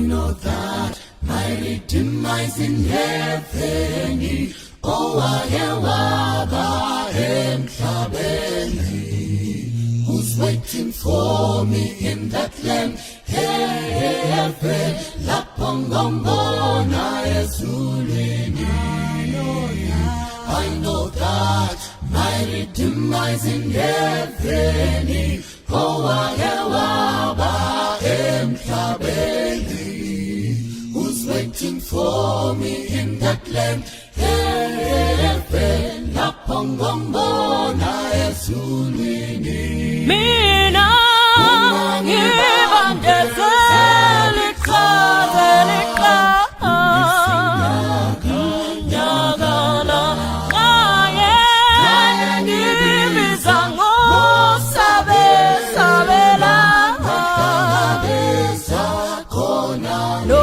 know that my Redeemer is in heaven. Oh, wababa emhlabeni, who's waiting for me in that land, heaven, lapho ngombona ezulwini. I know that my Redeemer is in heaven. Oh, wababa emhlabeni, who's waiting for me in that land, heaven, lapho ngombona ezulwini. Mina ngibandezela iqhaza nyakala ngaye ngibiza ngosabela. No,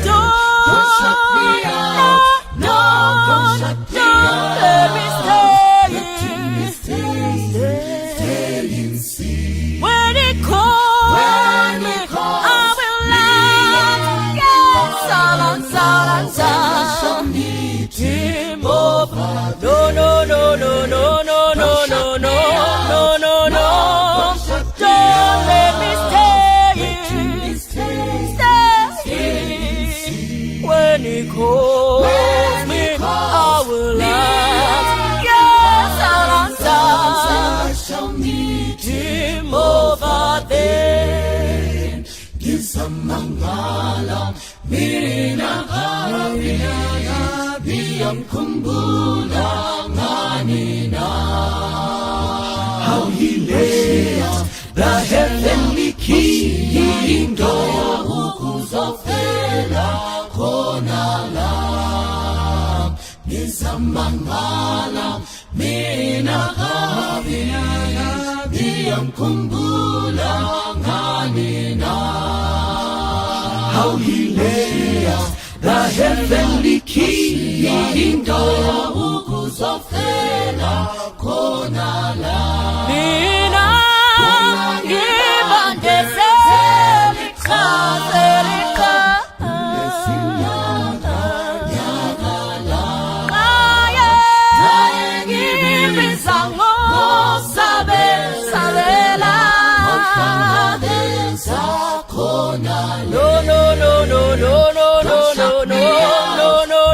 don't shut me out. Don't let me stay in sin. When it calls me, I will laugh. Yes, I'll meet him over. No. Don't let me stay. When he calls me, I will laugh. Yes, I shall meet him over there. Ngisamangala mina biyamkhumbula nganina. How he left the heavenly kingdom ukuzofela khona la. Ngisamangala mina biyamkhumbula nganina. How he left the heavenly kingdom ukuzofela khona la. Mina ngibandezela iqhaza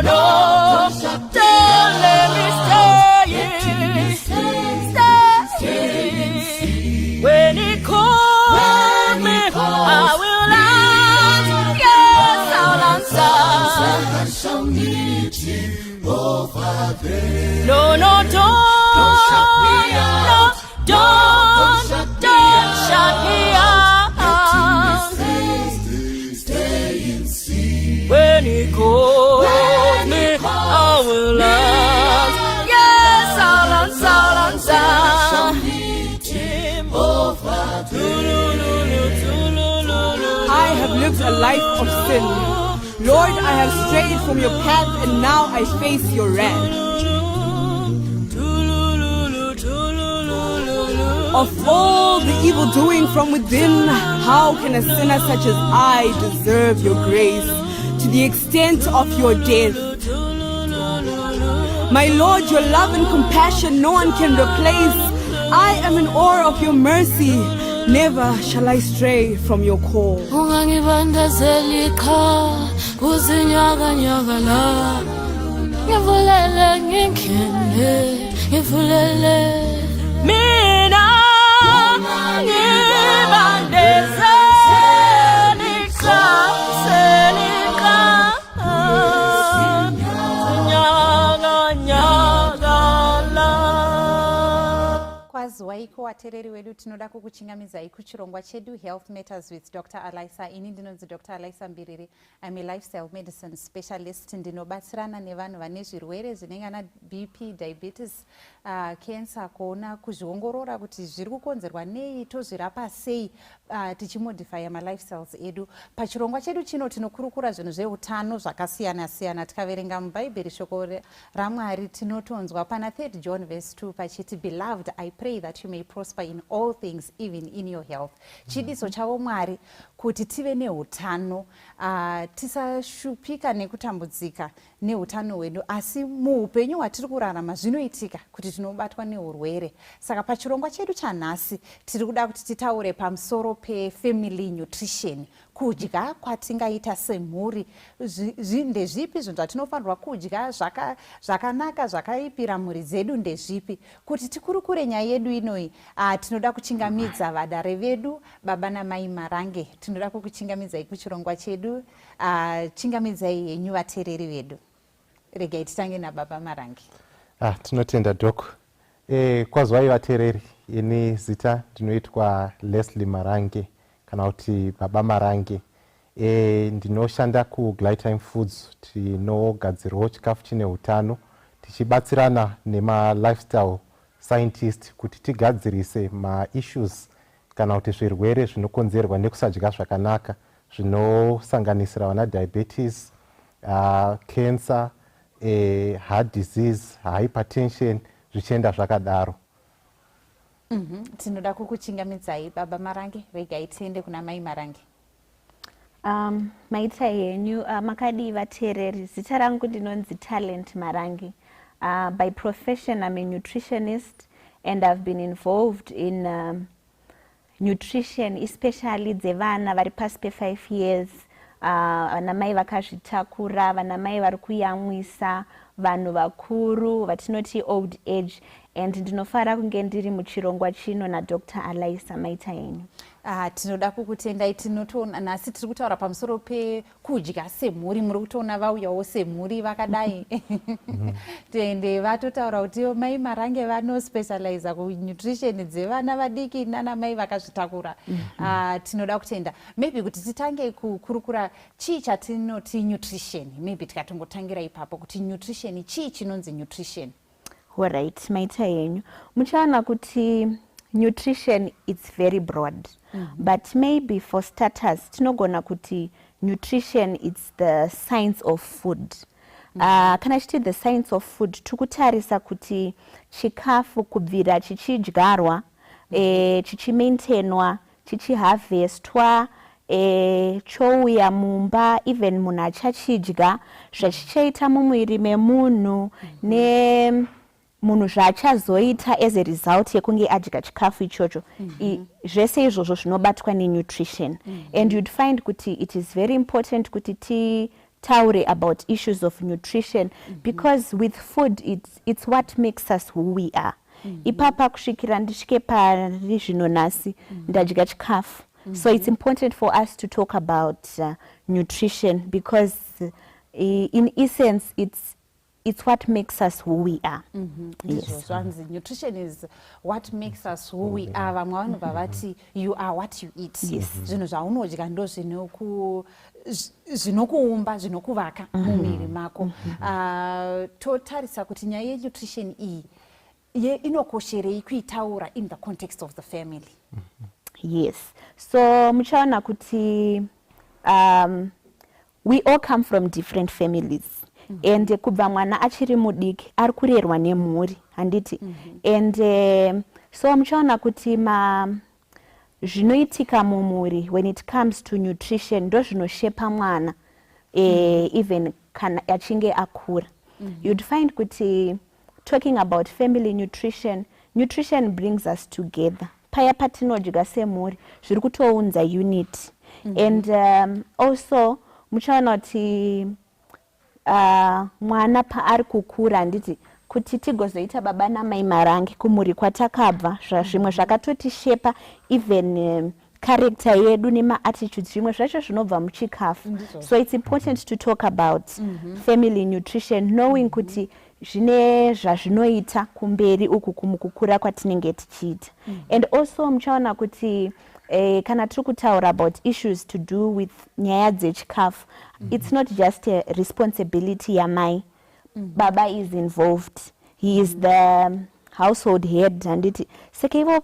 No. Don't let me stay. When he calls me, I will answer. Yes, I'll answer. I shall meet him over there. No, don't shut me out. Don't shut me out. Stay in sin. When he calls me, I will answer. Yes, I'll answer. Shall meet him over there. I have lived a life of sin. Lord, I have strayed from your path and now I face your wrath. Of all the evil doing from within, how can a sinner such as I deserve your grace to the extent of your death? My Lord, your love and compassion no one can replace. I am in awe of your mercy. Never shall I stray from your call. Mina ngibandezela iqhaza kwaziwaiko wateereri wedu, tinoda kukuchingamizai kuchirongwa chedu Health Matters with Dr. Alaisa. Ini ndinonzi Dr. Alaisa Mbiriri. I'm a lifestyle medicine specialist. Ndinobatsirana nevanhu vane zvirwere zvinengana BP, diabetes, cancer, kuona kuzviongorora kuti zviri kukonzerwa nei, tozvirapa sei, tichimodifya malifestyles edu. Pachirongwa chedu chino tinokurukura zvinhu zveutano zvakasiyana siyana. Tikaverenga mubhaibheri shoko raMwari tinotonzwa pana 3 John verse 2 pachiti, Beloved, I pray that that you may prosper in all things, even in your health. Chidiso chavo Mwari kuti tive neutano, tisashupika nekutambudzika neutano hwedu, asi muupenyu hwatiri kurarama zvinoitika kuti tinobatwa neurwere. Saka pachirongwa chedu chanhasi tiri kuda kuti titaure pamusoro pe-family nutrition, kudya kwatingaita semhuri. Ndezvipi zvinhu zvatinofanirwa kudya zvakanaka zvakaipira mhuri dzedu ndezvipi? Kuti tikurukure nyaya yedu inoi, tinoda kuchingamidza vadare vedu, baba namai Marange. Tinoda kukuchingamidzai kuchirongwa chedu. Chingamidzai henyu vateereri vedu. Regai titange nababa Marange. Tinotenda Dok. Kwazwai vateereri, ini zita ndinoitwa Leslie Marange kana kuti baba Marange. Ndinoshanda kuGlytime Foods, tinogadzirawo chikafu chine utano, tichibatsirana nema-lifestyle scientist kuti tigadzirise ma-issues kana kuti zvirwere zvinokonzerwa nekusadya zvakanaka, zvinosanganisira vana diabetes, cancer, heart disease, hypertension, zvichienda zvakadaro. Tinoda kukuchingamidzai baba Marange, regai tiende kuna mai Marange. Maita henyu, makadi vateereri, zita rangu ndinonzi Talent Marange. By profession, I'm a nutritionist, and I've been involved in nutrition, especially dzevana vari pasi pe5 years, vanamai vakazvitakura, vanamai vari kuyamwisa, vanhu vakuru, vatinoti old age, and ndinofara kunge ndiri muchirongwa chino naDr. Alaisa. Maita henyu. Tinoda kukutendai. Tinotoona nhasi tiri kutaura pamusoro pekudya semhuri. Muri kutoona vauyawo semhuri vakadai. Tende vatotaura kuti mai Marange vanospecializa kunutrition dzevana vadiki nanamai vakazvitakura. Tinoda kutenda. Maybe kuti titange kukurukura chii chatinoti nutrition. Maybe tikatongotangira ipapo kuti nutrition, chii chinonzi nutrition? Alright, maita henyu. Muchaona kuti nutrition, it's very broad. But maybe for starters, tinogona kuti nutrition, it's the science of food. Kana chiti the science of food, tukutarisa kuti chikafu kubvira chichidyarwa, chichimaintainwa, chichiharvestwa, chouya mumba, even munhu achachidya, zvachichaita mumwiri memunhu, munhu zvaachazoita as a result yekunge adya chikafu ichocho. Zvese izvozvo zvinobatwa nenutrition. And you'd find kuti it is very important kuti titaure about issues of nutrition, because with food, it's what makes us who we are. Ipapa kusvikira ndisvike pari zvino nhasi ndadya chikafu. So it's important for us to talk about nutrition, because in essence, it's what makes us who we are. Yes. Nutrition is what makes us who we are. Vamwe vanobva vati you are what you eat. Zvinhu zvaunodya ndo zvinokuumba, zvinokuvaka mumwiri mako. Totarisa kuti nyaya yenutrition iyi inokosherei kuitaura in the context of the family. Yes. So muchaona kuti we all come from different families. And kubva mwana achiri mudiki ari kurerwa nemhuri, handiti. And so muchaona kuti zvinoitika mumhuri when it comes to nutrition ndo zvinoshepa mwana even kana achinge akura. You'd find kuti talking about family nutrition brings us together. Paya patinodya semhuri zviri kutounza unity. And also muchaona kuti mwana paari kukura, handiti, kuti tigozoita baba namai Marange kumhuri kwatakabva, zvimwe zvakatotishepa even character yedu nema-attitudes, zvimwe zvacho zvinobva muchikafu. So it's important to talk about family nutrition, knowing kuti zvine zvazvinoita kumberi uku kumukukura kwatinenge tichiita. And also muchaona kuti kana tiri kutaura about issues to do with nyaya dzechikafu, it's not just a responsibility yamai. Baba is involved. He is the household head, handiti. Saka ivo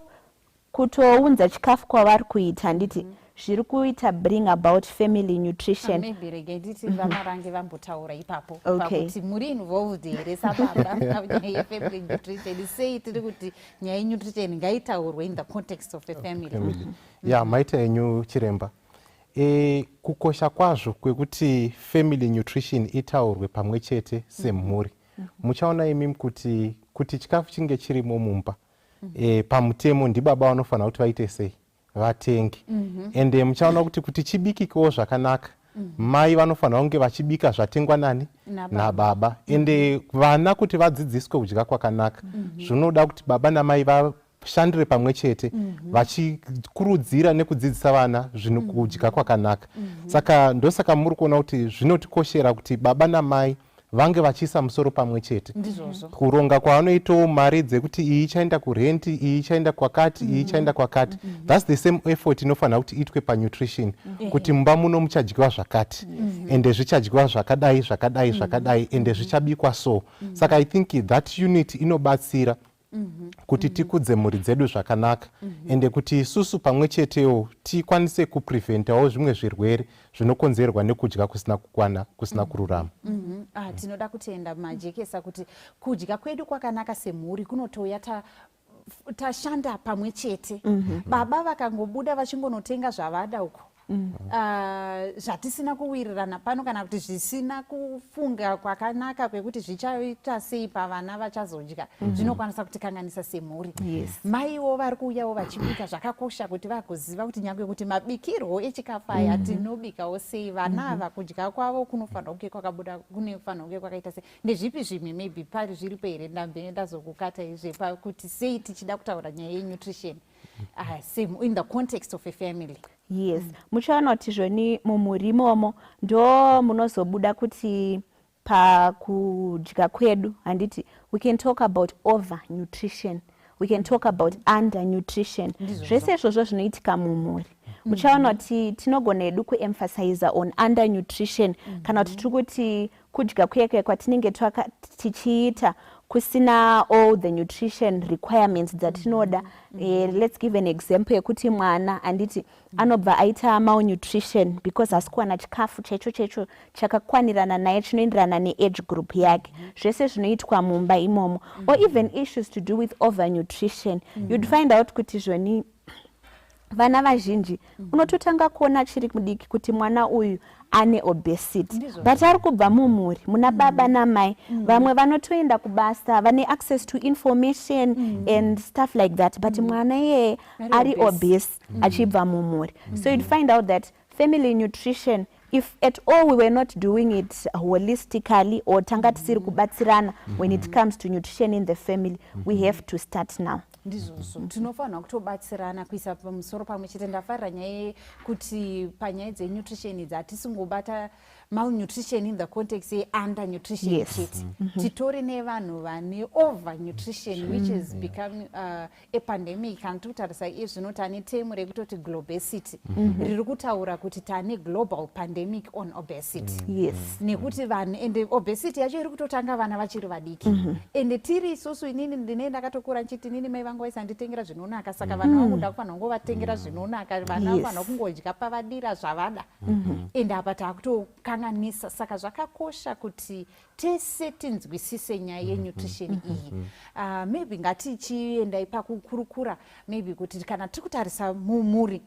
kutounza chikafu kwavari kuita, handiti, zviri kuita bring about family nutrition. Maybe rege nditi vamarange vambotaura ipapo Okay. pakuti muri involved here sababa nyaya yefamily nutrition, sei tiri kuti nyaya yenutrition ngaitaurwe in the context of the family. Ya maita enyu chiremba. Kukosha kwazvo kwekuti family nutrition itaurwe pamwe chete semhuri. Muchaona imi kuti chikafu chinge chirimo mumba. Pamutemo ndibaba vanofanira kuti vaite sei? Vatengi. Ende muchaona kuti chibikikewo zvakanaka. Mai vanofanira kunge vachibika zvatengwa nani? Nababa. Ende vana kuti vadzidziswe kudya kwakanaka. Zvinoda kuti baba namai vashandire pamwe chete vachikurudzira nekudzidzisa vana zvino kudya kwakanaka. Saka ndosaka muri kuona kuti zvinotikoshera kuti baba namai vange vachiisa musoro pamwe chete. Kuronga kwavanoitawo mari dzekuti iyi ichaenda kurenti, iyi ichaenda kwakati, iyi ichaenda kwakati. That's the same effort inofanira kuti itwe panutrition. Kuti mumba muno muchadyiwa zvakati. Ende zvichadyiwa zvakadai, ende zvichabikwa so. Saka I think that unit inobatsira kuti tikudze mhuri dzedu zvakanaka. Ende kuti isusu pamwe chetewo tikwanise kupreventawo zvimwe zvirwere zvinokonzerwa nekudya kusina kukwana, kusina kururama. Tinoda kutenda majekesa kuti kudya kwedu kwakanaka semhuri kunotouya tashanda pamwe chete. Baba vakangobuda vachingonotenga zvavada uko, zvatisina kuwirirana pano kana kuti zvisina kufunga kwakanaka kwekuti zvichaita sei pavana vachazodya, zvinokwanisa kutikanganisa semhuri. Maiwo vari kuuyawo vachibika zvakakosha kuti vagoziva kuti nyangwe kuti mabikirwo echikafu aya tinobikawo sei, vana ava kudya kwavo kunofanira kunge kwakabuda, kunofanira kunge kwakaita sei. Ndezvipi zvimwe maybe pari zviripo here ndambe ndazokukata izve pakuti sei tichida kutaura nyaya yenutrition in the context of a family? Yes, muchaona kuti zvoni mumhuri imomo ndo munozobuda kuti pakudya kwedu, handiti we can talk about over nutrition, we can talk about under nutrition. Zvese izvozvo zvinoitika mumhuri. Muchaona kuti tinogona edu kuemphasize on under nutrition kana kuti tiri kuti kudya kweke kwatinenge tichiita kusina all the nutrition requirements dzatinoda. Let's give an example yekuti mwana anditi anobva aita malnutrition because asikuwana chikafu chaicho chakakwanirana naye chinoenderana neage group yake. Zvese zvinoitwa mumba imomo. Or even issues to do with overnutrition. You'd find out kuti zvoni vana vazhinji unototanga kuona chiri kudiki kuti mwana uyu ane obesity, but ari kubva mumhuri muna baba namai. Vamwe vanotoenda kubasa, vane access to information and stuff like that, but mwana yeye ari obese achibva mumhuri. So you'd find out that family nutrition, if at all we were not doing it holistically or tanga tisiri kubatsirana when it comes to nutrition in the family, we have to start now. Ndizvozvo tinofanira kutobatsirana kuisa pamusoro pamwe chete. Ndafarira nyaya kuti panyaya dzenutrition idzi hatisingobata malnutrition in the context yeUnder nutrition chete. Titori nevanhu vane over nutrition which has become a pandemic. Kana tikutarisa izvino tane temu rekutoti globesity riri kutaura kuti tane global pandemic on obesity. Nekuti vanhu ende obesity yacho iri kutotanga vana vachiri vadiki. Ende tiri isusu inini ndine ndakatokura nchiti inini mai vangu vaisanditengera zvinonaka, saka vana vangu ndakufanira kungovatengera zvinonaka, vana vafanira kungodya pavadira zvavada. Ende apa takutokanganisa. Saka zvakakosha kuti tese tinzwisise nyaya yenutrition iyi. Maybe ngatichienda ipakukurukura maybe kuti kana tiri kutarisa mumhuri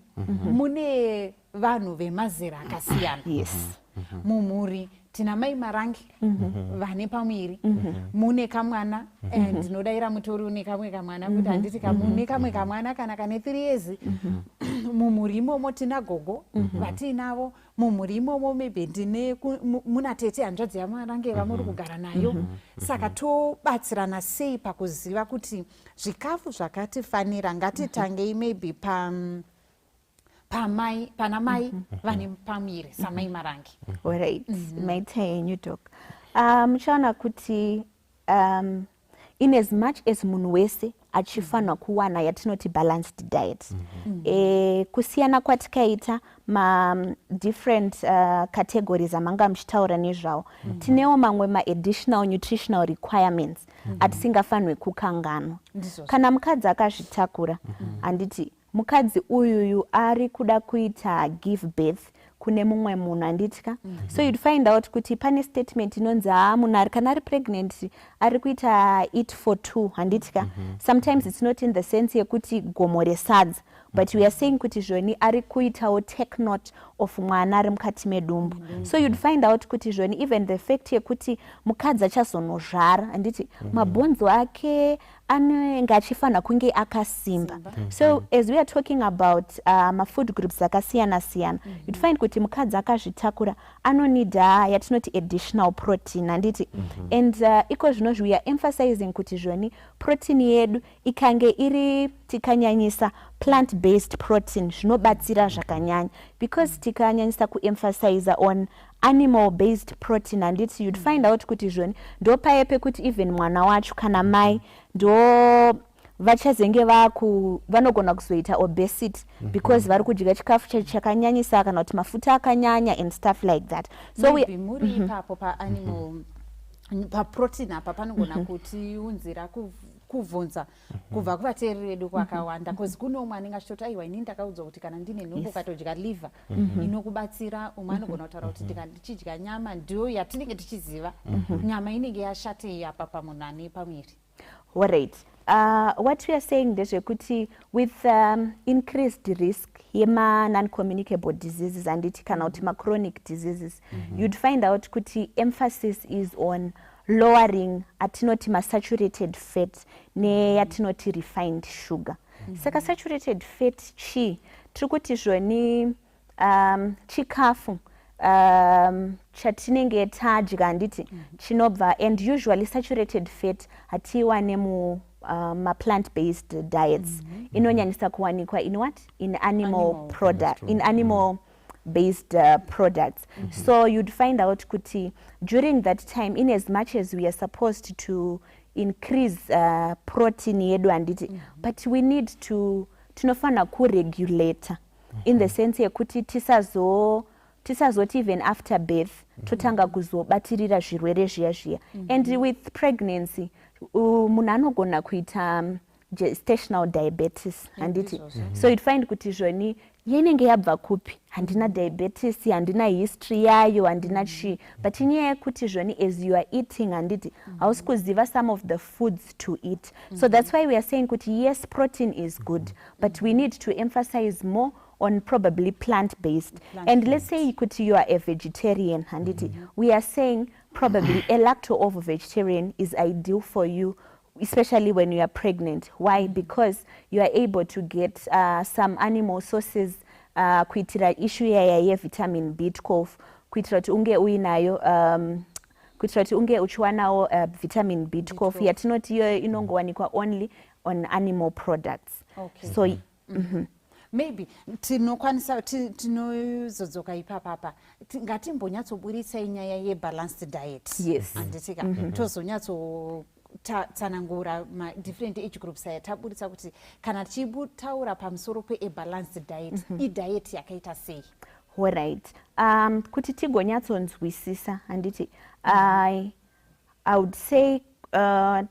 mune vanhu vemazera akasiyana. Mumhuri tina mai marangi vane pamwiri, mune kamwana, ndinodayira mutori une kamwe kamwana kuti handiti mune kamwe kamwana kana kane 3 years. Mumhuri imomo tina gogo vatinavo. Mumhuri imomo maybe ndine muna tete hanzvadzi yamarange vamuri kugara nayo. Saka tobatsirana sei pakuziva kuti zvikafu zvakatifanira ngatitangei maybe pana mai vane pamwiri samai marangi. Alright, maita yenyu talk. Muchaona kuti in as much as munhu wese achifanira kuwana yatinoti balanced diet. Kusiyana kwatikaita different categories amanga muchitaura nezvawo. Tinewo mamwe ma-additional nutritional requirements atisingafanirwi kukanganwa. Kana mukadzi akazvitakura, handiti mukadzi uyuyu ari kuda kuita give birth kune mumwe munhu handitika. So you'd find out kuti pane statement inonzi munhu kana ari pregnant ari kuita eat for two handitika. Sometimes it's not in the sense yekuti gomo resadza, but we are saying kuti zvoni ari kuitawo take note of mwana ari mukati medumbu. So you'd find out kuti zvoni even the fact yekuti mukadzi achazonozvara handiti mabhonzo ake anenge achifanira kunge akasimba. So as we are talking about mafood groups akasiyana siyana, you'd find kuti mukadzi akazvitakura anonida yatinoti additional protein handiti. And iko zvinozvi we are emphasizing kuti zvoni protein yedu ikange iri tikanyanyisa plant based protein zvinobatsira zvakanyanya, because tikanyanyisa kuemphasize on animal based protein handiti you'd find out kuti zvoni ndo paye pekuti even mwana wacho kana mai ndo vachazenge vanogona kuzoita obesity because vari kudya chikafu chakanyanyisa kana kuti mafuta akanyanya and stuff like that. So maybe muri ipapo paanimal paprotein apa panogona kuti unzira kuvhunza kubva kuvateereri vedu kwakawanda, because kuno umwe anenge achitoti aiwa ini ndakaudzwa kuti kana ndine nhumbu ukatodya liver inokubatsira. Umwe anogona kutaura kuti ndichidya nyama ndiyo yatinenge tichiziva nyama inenge yashatei apa pamunhu ane pamwiri. Alright. What we are saying ndezvekuti with increased risk yema non-communicable diseases anditi kana kuti ma-chronic diseases, you'd find out kuti emphasis is on lowering atinoti ma-saturated fat neyatinoti refined sugar. Saka saturated fat tiri kuti zvoni chikafu chatinenge tadya handiti chinobva, and usually saturated fat hatiwane ma-plant based diets. Inonyanyisa kuwanikwa in what? In animal product, in animal based products. So you'd find out kuti during that time, in as much as we are supposed to increase protein yedu handiti, but we need to tinofana kuregulate in the sense yekuti tisazoti even after birth totanga kuzobatirira zvirwere zviya zviya. And with pregnancy munhu anogona kuita gestational diabetes handiti. So you'd find kuti zvoni yenenge yabva kupi handina diabetes, handina history yayo, handina chi, but inyaya yekuti zvoni as you are eating handiti hausi kuziva some of the foods to eat. So that's why we are saying kuti yes, protein is good, but we need to emphasize more on probably plant-based. And let's say you are a vegetarian handiti, we are saying probably a lacto-ovo vegetarian is ideal for you, especially when you are pregnant. Why? Because you are able to get some animal sources kuitira issue ya vitamin B12 kuitira kuti unge uinayo kuitira kuti unge uchiwanawo vitamin B12 yatinoti iyo inongowanikwa only on animal products. Okay. So maybe tinokwanisa tinozodzoka ipapapa ngatimbonyatsoburitsai nyaya yebalanced diet. Yes. Anditika tozonyatso tsanangura ma-different age groups aya taburitsa kuti kana tichitaura pamusoro pe-balanced diet idiet yakaita sei. Alright. Kuti tigonyatsonzwisisa handiti I would say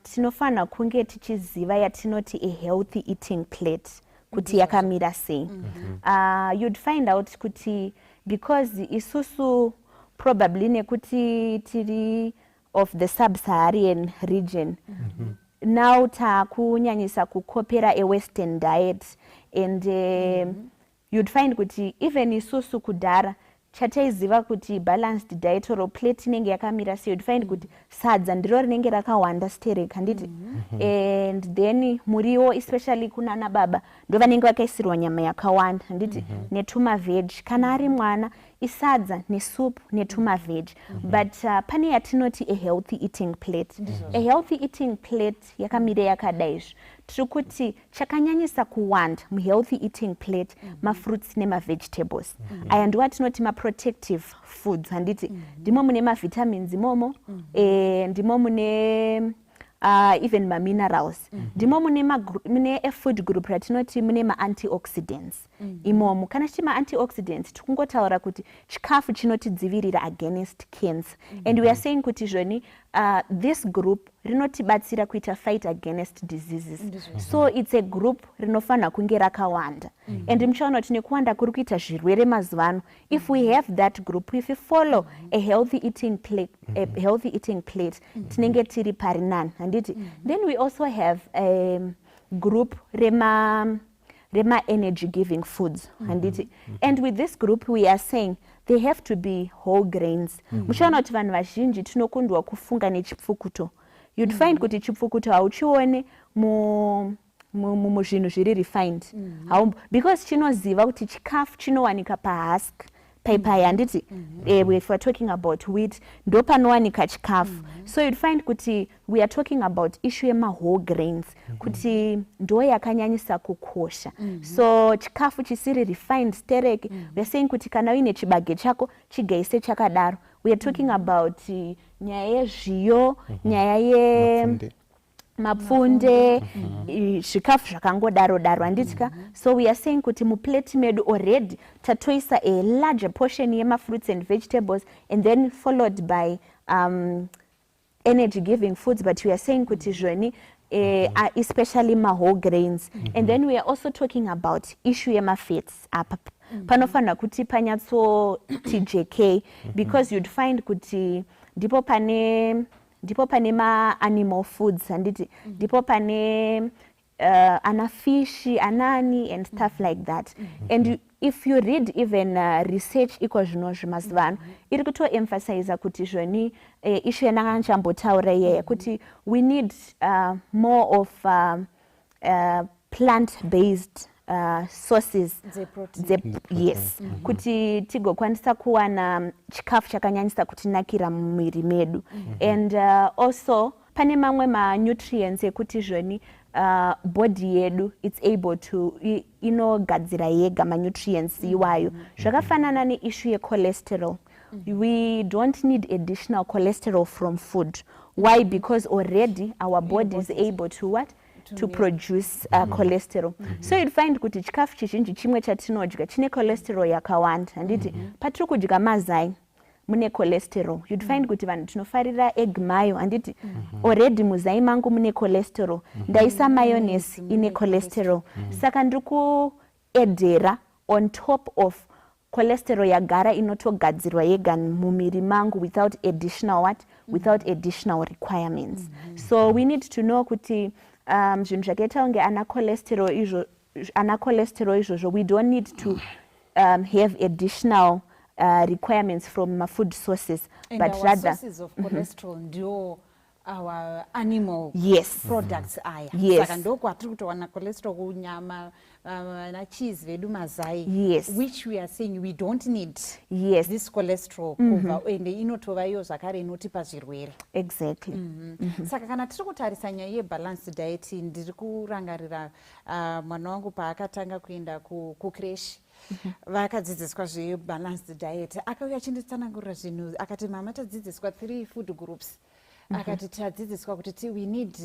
tinofana kunge tichiziva yatinoti a healthy eating plate kuti yakamira sei. You'd find out kuti because isusu probably nekuti tiri of the sub-Saharan region. Now takunyanyisa kukopera a Western diet, and you'd find kuti even isusu kudara chataiziva kuti balanced diet or plate inenge yakamira sei, you'd find kuti sadza ndiro rinenge rakawanda sterek handiti. And then muriwo especially kunana baba ndo vanenge vakaisirwa nyama yakawanda handiti netuma veg, kana ari mwana isadza nesupu netuma veg. But pane yatinoti a healthy eating plate. A healthy eating plate yakamire yakadaizvo tiri kuti chakanyanyisa kuwanda muhealthy eating plate mafruits nemavegetables. Aya ndiwo atinoti maprotective foods handiti. Ndimo mune mavitamins imomo, ndimo mune even ma-minerals. Ndimo mune a food group ratinoti mune ma-antioxidants. imomo. Kana chitima antioxidants tikungotaura kuti chikafu chinotidzivirira against cancer. And we are saying kuti zvoni this group rinotibatsira kuita fight against diseases. So it's a group rinofanira kunge rakawanda. And muchaona kuti nekuwanda kuri kuita zvirwere mazuvano, if we have that group, if we follow a healthy eating plate, tinenge tiri pari nani, handiti. Then we also have a group rema energy giving foods, handiti. And with this group we are saying they have to be whole grains. Muchaona kuti vanhu vazhinji tinokundwa kufunga nechipfukuto. You'd find kuti chipfukuto hauchione muzvinhu zviri refined. Because chinoziva kuti chikafu chinowanika pahusk paipai, handiti. If we're talking about wheat, ndo panowanika chikafu. So you'd find kuti we are talking about issue yema whole grains, kuti ndo yakanyanyisa kukosha. So chikafu chisiri refined stereke, we are saying kuti kana uine chibage chako chigaise chakadaro. We are talking about nyaya yezviyo, nyaya ye mapfunde, zvikafu zvakangodaro daro, handitika. So we are saying kuti muplate medu already tatoisa a larger portion yema fruits and vegetables, and then followed by energy giving foods. But we are saying kuti zvoni especially ma whole grains. And then we are also talking about issue yema fats apa. Panofana kuti panyatso TJK, because you'd find kuti ndipo pane ma animal foods, handiti. Ndipo pane ana fishi, anani and stuff like that. And if you read even research iko zvino zvemazuvano, iri kutoemphasize kuti zvoni issue yanachambotaura iyeyo kuti we need more of plant-based sources. Yes. Kuti tigokwanisa kuwana chikafu chakanyanyisa kutinakira mumwiri medu. And also pane mamwe ma nutrients ekuti zvoni body yedu it's able to inogadzira yega ma nutrients iwayo. Zvakafanana neissue ye cholesterol. We don't need additional cholesterol from food. Why? Because already our body is able to what? To produce cholesterol. So you'd find kuti chikafu chizhinji chimwe chatinodya chine cholesterol yakawanda, handiti. Patiri kudya mazai mune cholesterol. You'd find kuti vanhu tinofarira egg mayo, handiti. Already muzai mangu mune cholesterol. Ndaisa mayonnaise ine cholesterol. Saka ndikuedera on top of cholesterol yagara inotogadzirwa yega mumiri mangu without additional what? Without additional requirements. So we need to know kuti zvinhu zvakaita unge ana cholesterol izvozvo, we don't need to have additional requirements from food sources. And but our rather sources of cholesterol ndio our animal products aya. Yes. Saka kwatiri kutowana cholesterol kunyama na cheese vedu mazai. Yes. Which we are saying we don't need this cholesterol kubva ende inotova iyo zvakare inotipa zvirwere. Exactly. Saka kana tiri kutarisa nyaya yebalanced diet, ndiri kurangarira mwana wangu paakatanga kuenda kucreche. Vakadzidziswa zvebalanced diet, akauya achinditsanangurira zvinhu akati mama tadzidziswa 3 food groups. Akati tadzidziswa kuti we need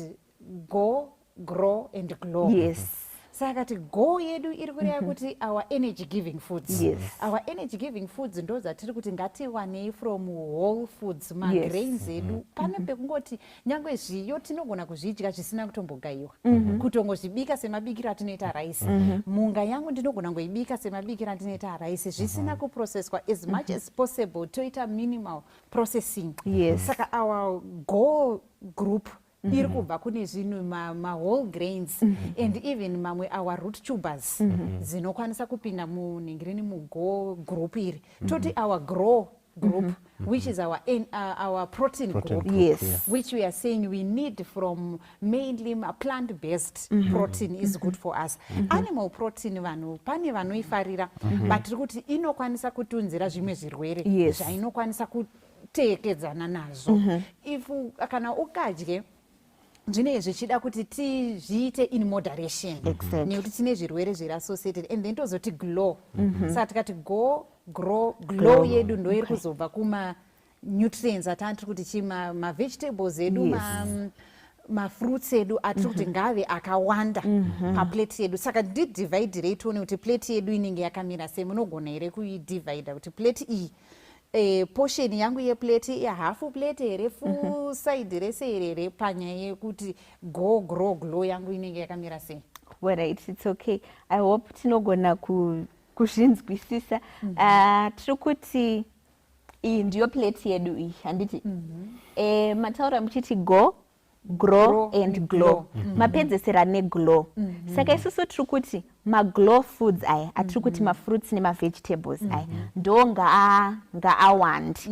go, grow and glow. Yes. Saka akati go yedu iri kureva kuti our energy giving foods. Yes. Our energy giving foods ndo dzatiri kuti ngatiwanei from whole foods, grains edu. Pane pekungoti nyangwe zviyo tinogona kuzvidya zvisina kutombogaiwa. Kutongozvibika semabikiro atinoita rice. Munga yangu ndinogona ngoibika semabikiro atinoita rice zvisina kuprocesswa as much as possible, toita minimal processing. Yes. Saka our go group iri kubva kune zvinhu ma whole grains and even mamwe our root tubers dzinokwanisa kupinda munhingirini mugo group iri. Toti our grow group, which is our protein group, which we are saying we need from mainly plant-based protein is good for us. Animal protein vanhu pane vanoifarira, but tiri kuti inokwanisa kutunzira zvimwe zvirwere zvainokwanisa kuteekedzana nazvo. If kana ukadye zvine zvichida kuti tizviite in moderation, nekuti tine zvirwere zviri associated, and then tozoti glow. Saka tikati go, grow, glow yedu ndo iri kuzobva kuma nutrients atani tiri kuti chima vegetables edu mafruits edu atiri kuti ngave akawanda paplate yedu. Saka ndidivhaidhirei tione kuti plate yedu inenge yakamira sei. Munogona here kuidivhaidha kuti plate iyi portion yangu yeplate hafu plate here, full side rese here, panyaya yekuti go grow glow yangu inenge yakamira sei. Alright, it's okay. I hope tinogona kuzvinzwisisa. Tiri kuti iyi ndiyo plate yedu iyi, handiti? Mataura muchiti go, grow and glow. Mapedzesera neglow. Saka isusu tiri kuti maglow foods aya, atiri kuti mafruits nemavegetables aya, ndo ngaawandi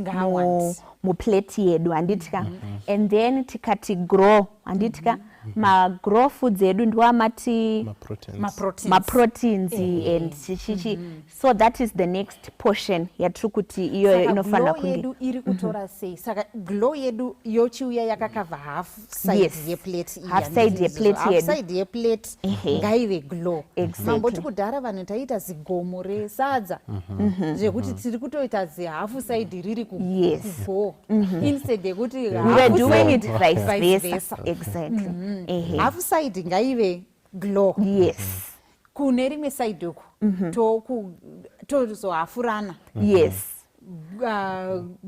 muplate yedu, handitika? And then tikati grow, handitika? Magrow foods edu ndoamati maproteins and chichi. So that is the next portion yatiri kuti iyo inofana kunge. Glow yedu iri kutora sei? Saka glow yedu yochiuya yakakava half side yeplate iyi. Half side yeplate yedu. Half side yeplate ngaive glow. Mamboti kudhara vanhu taita zigomo resadza zvekuti tiri kutoita zihafu side riri kugo instead yekuti we are doing it vice versa. Exactly. Half side ngaive glow. Yes. Kune rimwe side yoku tozohafurana. Yes.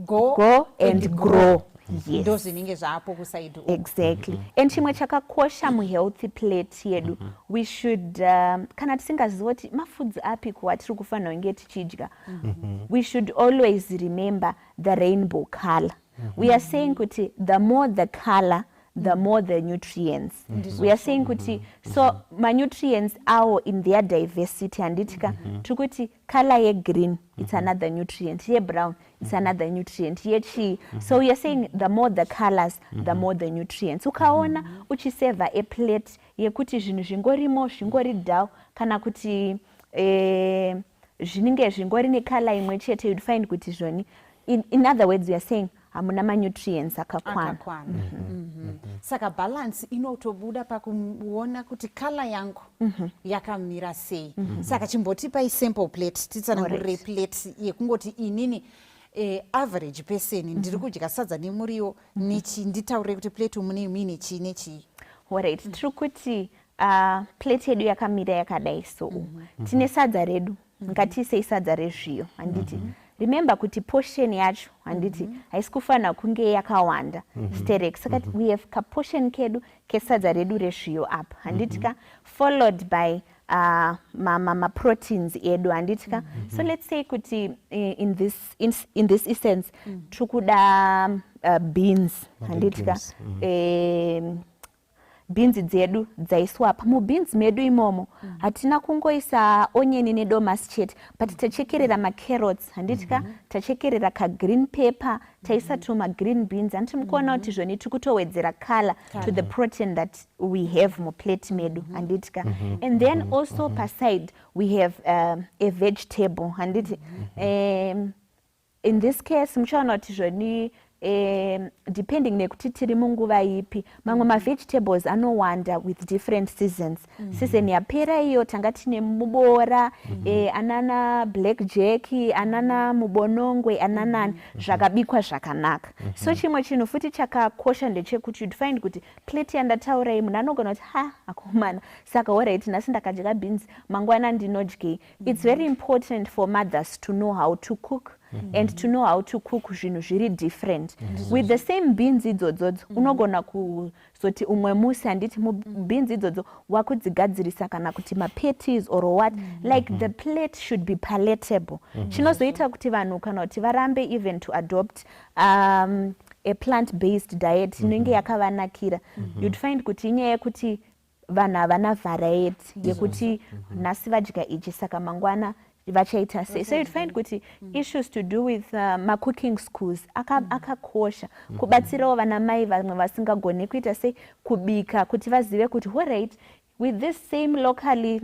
Go and grow. Yes. Ndo zvinenge zvapo kusaidi. Exactly. And chimwe chakakosha muhealthy plate yedu, we should kana tisingazivi kuti mafoods api kuwatiri kufanira kunge tichidya, we should always remember the rainbow color. We are saying kuti the more the color, the more the nutrients. We are saying kuti so nutrients are in their diversity, handitika? Tukuti color ye green, it's another nutrient. Ye brown, it's another nutrient. Ye chi. So we are saying the more the colors, the more the nutrients. Ukaona uchiseva a plate ye kuti zvinhu zvingorimo zvingori dull kana kuti zvinenge zvingori necolor imwe chete, you'd find kuti zvoni. In other words, we are saying hamuna manutrients akakwana. Saka balance inotobuda pakuona kuti color yangu yakamira sei. Saka chimbotipai sample plate titsanangurire plate yekungoti inini average person ndiri kudya sadza nemuriwo nechi, nditaurire kuti plate mune mini chi nechi. Alright, tiri kuti plate yedu yakamira yakadai so. Tine sadza redu, ngatisei sadza rezviyo, handiti? Remember kuti portion yacho, handiti, haisi kufanira kunge yakawanda sterek. Saka we have ka portion kedu kesadza redu rezviyo up, handitika? Followed by ma proteins edu, handitika? So let's say kuti in this essence tukuda beans, handitika? Beans dzedu dzaiswapa mubeans medu imomo hatina kungoisa onion nedomasi chete, but tachekerera macarrots, handitika? Tachekerera ka green pepper, taisa tuma green beans, hanti mukuona kuti zvoni tikutowedzera color to the protein that we have muplate medu, handitika? And then also per side we have a vegetable, handiti? In this case muchaona kuti zvoni depending nekuti tiri munguva ipi, mamwe mavegetables anowanda with different seasons. Season yapera iyo tanga tine mubora, anana blackjack, anana mubonongwe, anana zvakabikwa zvakanaka. So chimwe chinhu futi chakakosha ndechekuti you'd find kuti plate yandataura iyi munhu anogona kuti akomana saka alright nhasi ndakadya beans mangwana ndinodyei. It's very important for mothers to know how to cook and to know how to cook zvinhu zviri different. With the same beans idzodzo unogona kuzoti umwe musi handiti beans idzodzo wakudzigadzirisa kana kuti patties or what, like the plate should be palatable. Chinozoita kuti vanhu kana kuti varambe even to adopt a plant-based diet inenge yakavanakira. You'd find kuti inyaya yekuti vanhu havana variety yekuti nhasi vadya ichi saka mangwana vachaita sei. So you'd find kuti issues to do with cooking schools akakosha kubatsirawo vana mai vamwe vasingagoni kuita sei kubika kuti vazive kuti alright with this same locally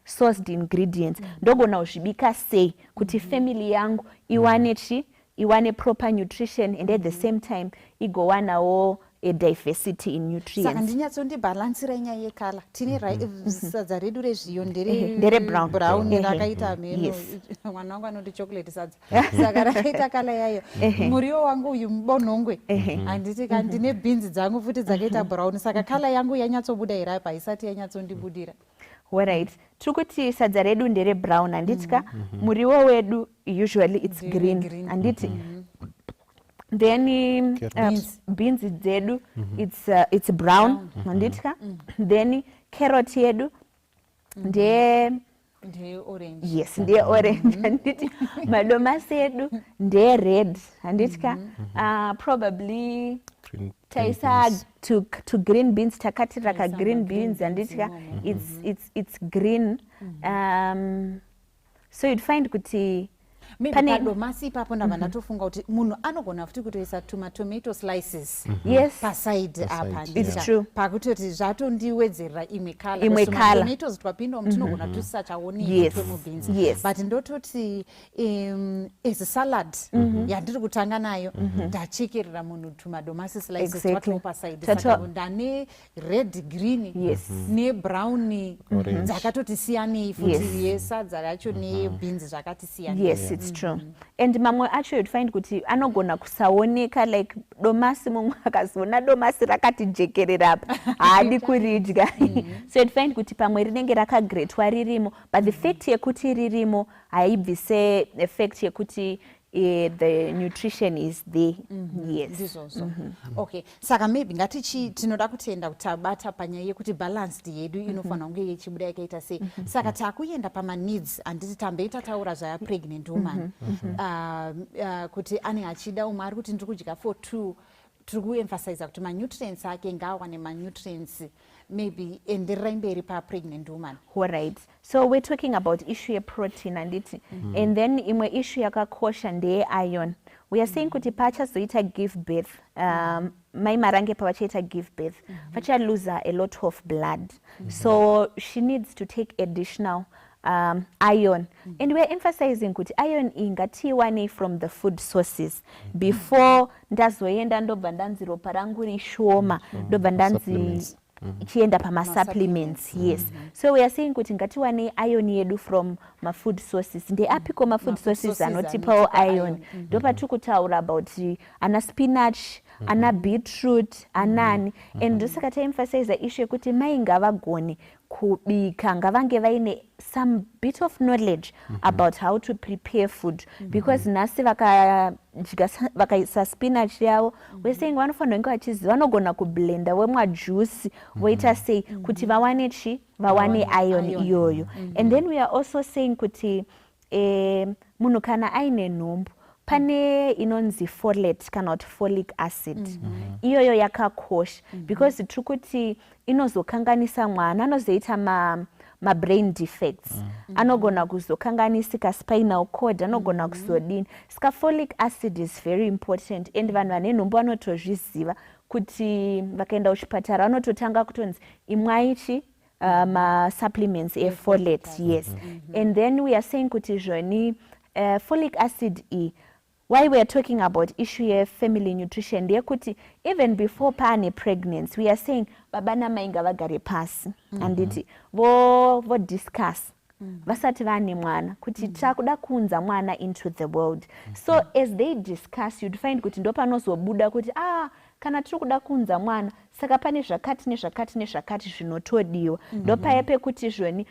sourced ingredients ndogona kuzvibika sei kuti family yangu iwane proper nutrition and at the same time igowanawo diversity in saka nutrients. ndinyatsondibhalansira nyaya yekala tine sadza redu rezviyo ndere brown rakaita mheno mwana wangu anoti chocolate sadza saka rakaita kala yayo muriwo wangu uyu mubonhongwe handiti ndine beans dzangu futi dzakaita brown saka kala yangu yanyatsobuda here apa haisati yanyatsondibudira. Alright, tikuti sadza redu ndere brown handitika muriwo wedu usually it's green handiti then beans dzedu it's brown handitika then carrot yedu ndeye orange. Yes, ndeye orange handiti madomasi edu ndeye red handitika probably taisa to green beans takatira ka green beans handitika it's green so you'd find kuti padomasi ipapo ndabva ndatofunga kuti munhu anogona futi kutoisa tomato slices paside apa pakutoti zvatondiwedzerera imwe tomatoes twapinda tinogona tusisachaoni mubeans but ndototi as salad yandiri kutanga nayo ndachekerera munhu tumadomasi slices twatoo paside saka ndane red green nebrown dzakatoti siyanei futi yesadza racho nebeans zvakati siyanei. It's true. And mamwe acho you'd find kuti anogona kusaoneka like domasi mumwe akazoona domasi rakati jekerera apa haadi kuridya so you'd find kuti pamwe rinenge rakagretwa ririmo but the fact yekuti ririmo haibvi se-effect yekuti the nutrition is there. Okay, saka maybe ngatichi tinoda kutenda kuti tabata panyaya yekuti balanced yedu inofanira kunge yechibuda yakaita sei saka takuenda pamaneeds handiti tambeita taura zvaya pregnant woman kuti ane achida umwe ari kuti ndiri kudya for 2 tiri kuemphasize kuti manutrients ake ngaawane manutrients maybe endererai mberi pa-pregnant woman. Alright, so we're talking about issue protein handiti and then imwe issue yakakosha ndeye iron. We are saying kuti pachazoita give birth mai marange pavachaita give birth vachalose a lot of blood so she needs to take additional iron and we're emphasizing kuti iron ingatiwane from the food sources before ndazoenda ndobva ndanzi ropa rangu rishoma ndobva ndanzi chienda pama-supplements. So we are saying kuti ngatiwane iron yedu from ma-food sources ndeapiko ma-food sources anotipawo iron ndopatiri about ana spinach ana beetroot anani and ndosaka taemphasize issue yekuti mai ngavagone kubika ngavange vaine some bit of knowledge about how to prepare food because nhasi vakaisa spinach yavo we're saying vanofanira kunge vachiziva vanogona kublenda wemwa juice voita sei kuti vawane vawane iron iyoyo and then we are also saying kuti munhu kana aine nhumbu pane inonzi folate kana kuti folic acid iyoyo yakakosha because tiri kuti inozokanganisa mwana anozoita ma-brain defects anogona kuzokanganisika spinal cord anogona kuzodini saka folic acid is very important and vanhu vane nhumbu vanotozviziva kuti vakaenda kuchipatara vanototanga kutonzi imwaichi ma-supplements efolate and then we are saying kuti zvoni folic acid why we are talking about issue of family nutrition ndeyekuti even before paane pregnancy we are saying baba namai ngavagare pasi handiti vo discuss vasati vaane mwana kuti takuda kuunza mwana into the world so as they discuss you'd find kuti ndopanozobuda kuti kana tiri kuda kuunza mwana saka pane zvakati nezvakati nezvakati zvinotodiwa ndopaya pekuti zvoni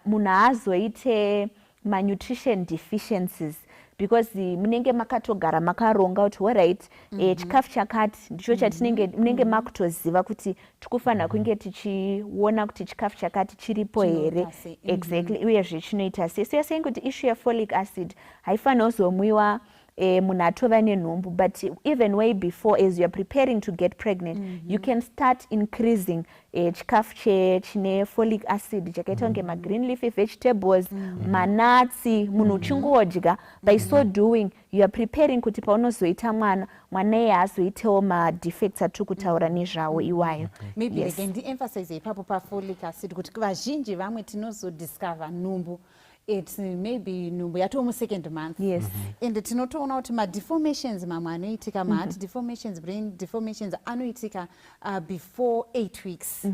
munhu haazoite ma-nutrition deficiencies because munenge makatogara makaronga kuti alright chikafu chakati ndicho chatinenge munenge makutoziva kuti tikufanira kunge tichiona kuti chikafu chakati chiripo here exactly uyezve chinoita sei so you're saying kuti issue yefolic acid haifanira kuzomwiwa munhu atova nenhumbu but even way before as youare preparing to get pregnant you can start increasing chikafu chine folic acid chakaita kunge ma-green leafy vegetables manatsi munhu uchingodya by so doing you are preparing kuti paunozoita mwana iye haazoitewo ma-defects atiri kutaura nezvawo iwayo maybe again ndiemphasize ipapo pafolic acid kuti vazhinji vamwe tinozodiscover nhumbu it's maybe nhumbu yatoo second month. Yes. And tinotoona kuti madeformations mamwe anoitika maheart deformations, brain deformations anoitika before 8 weeks.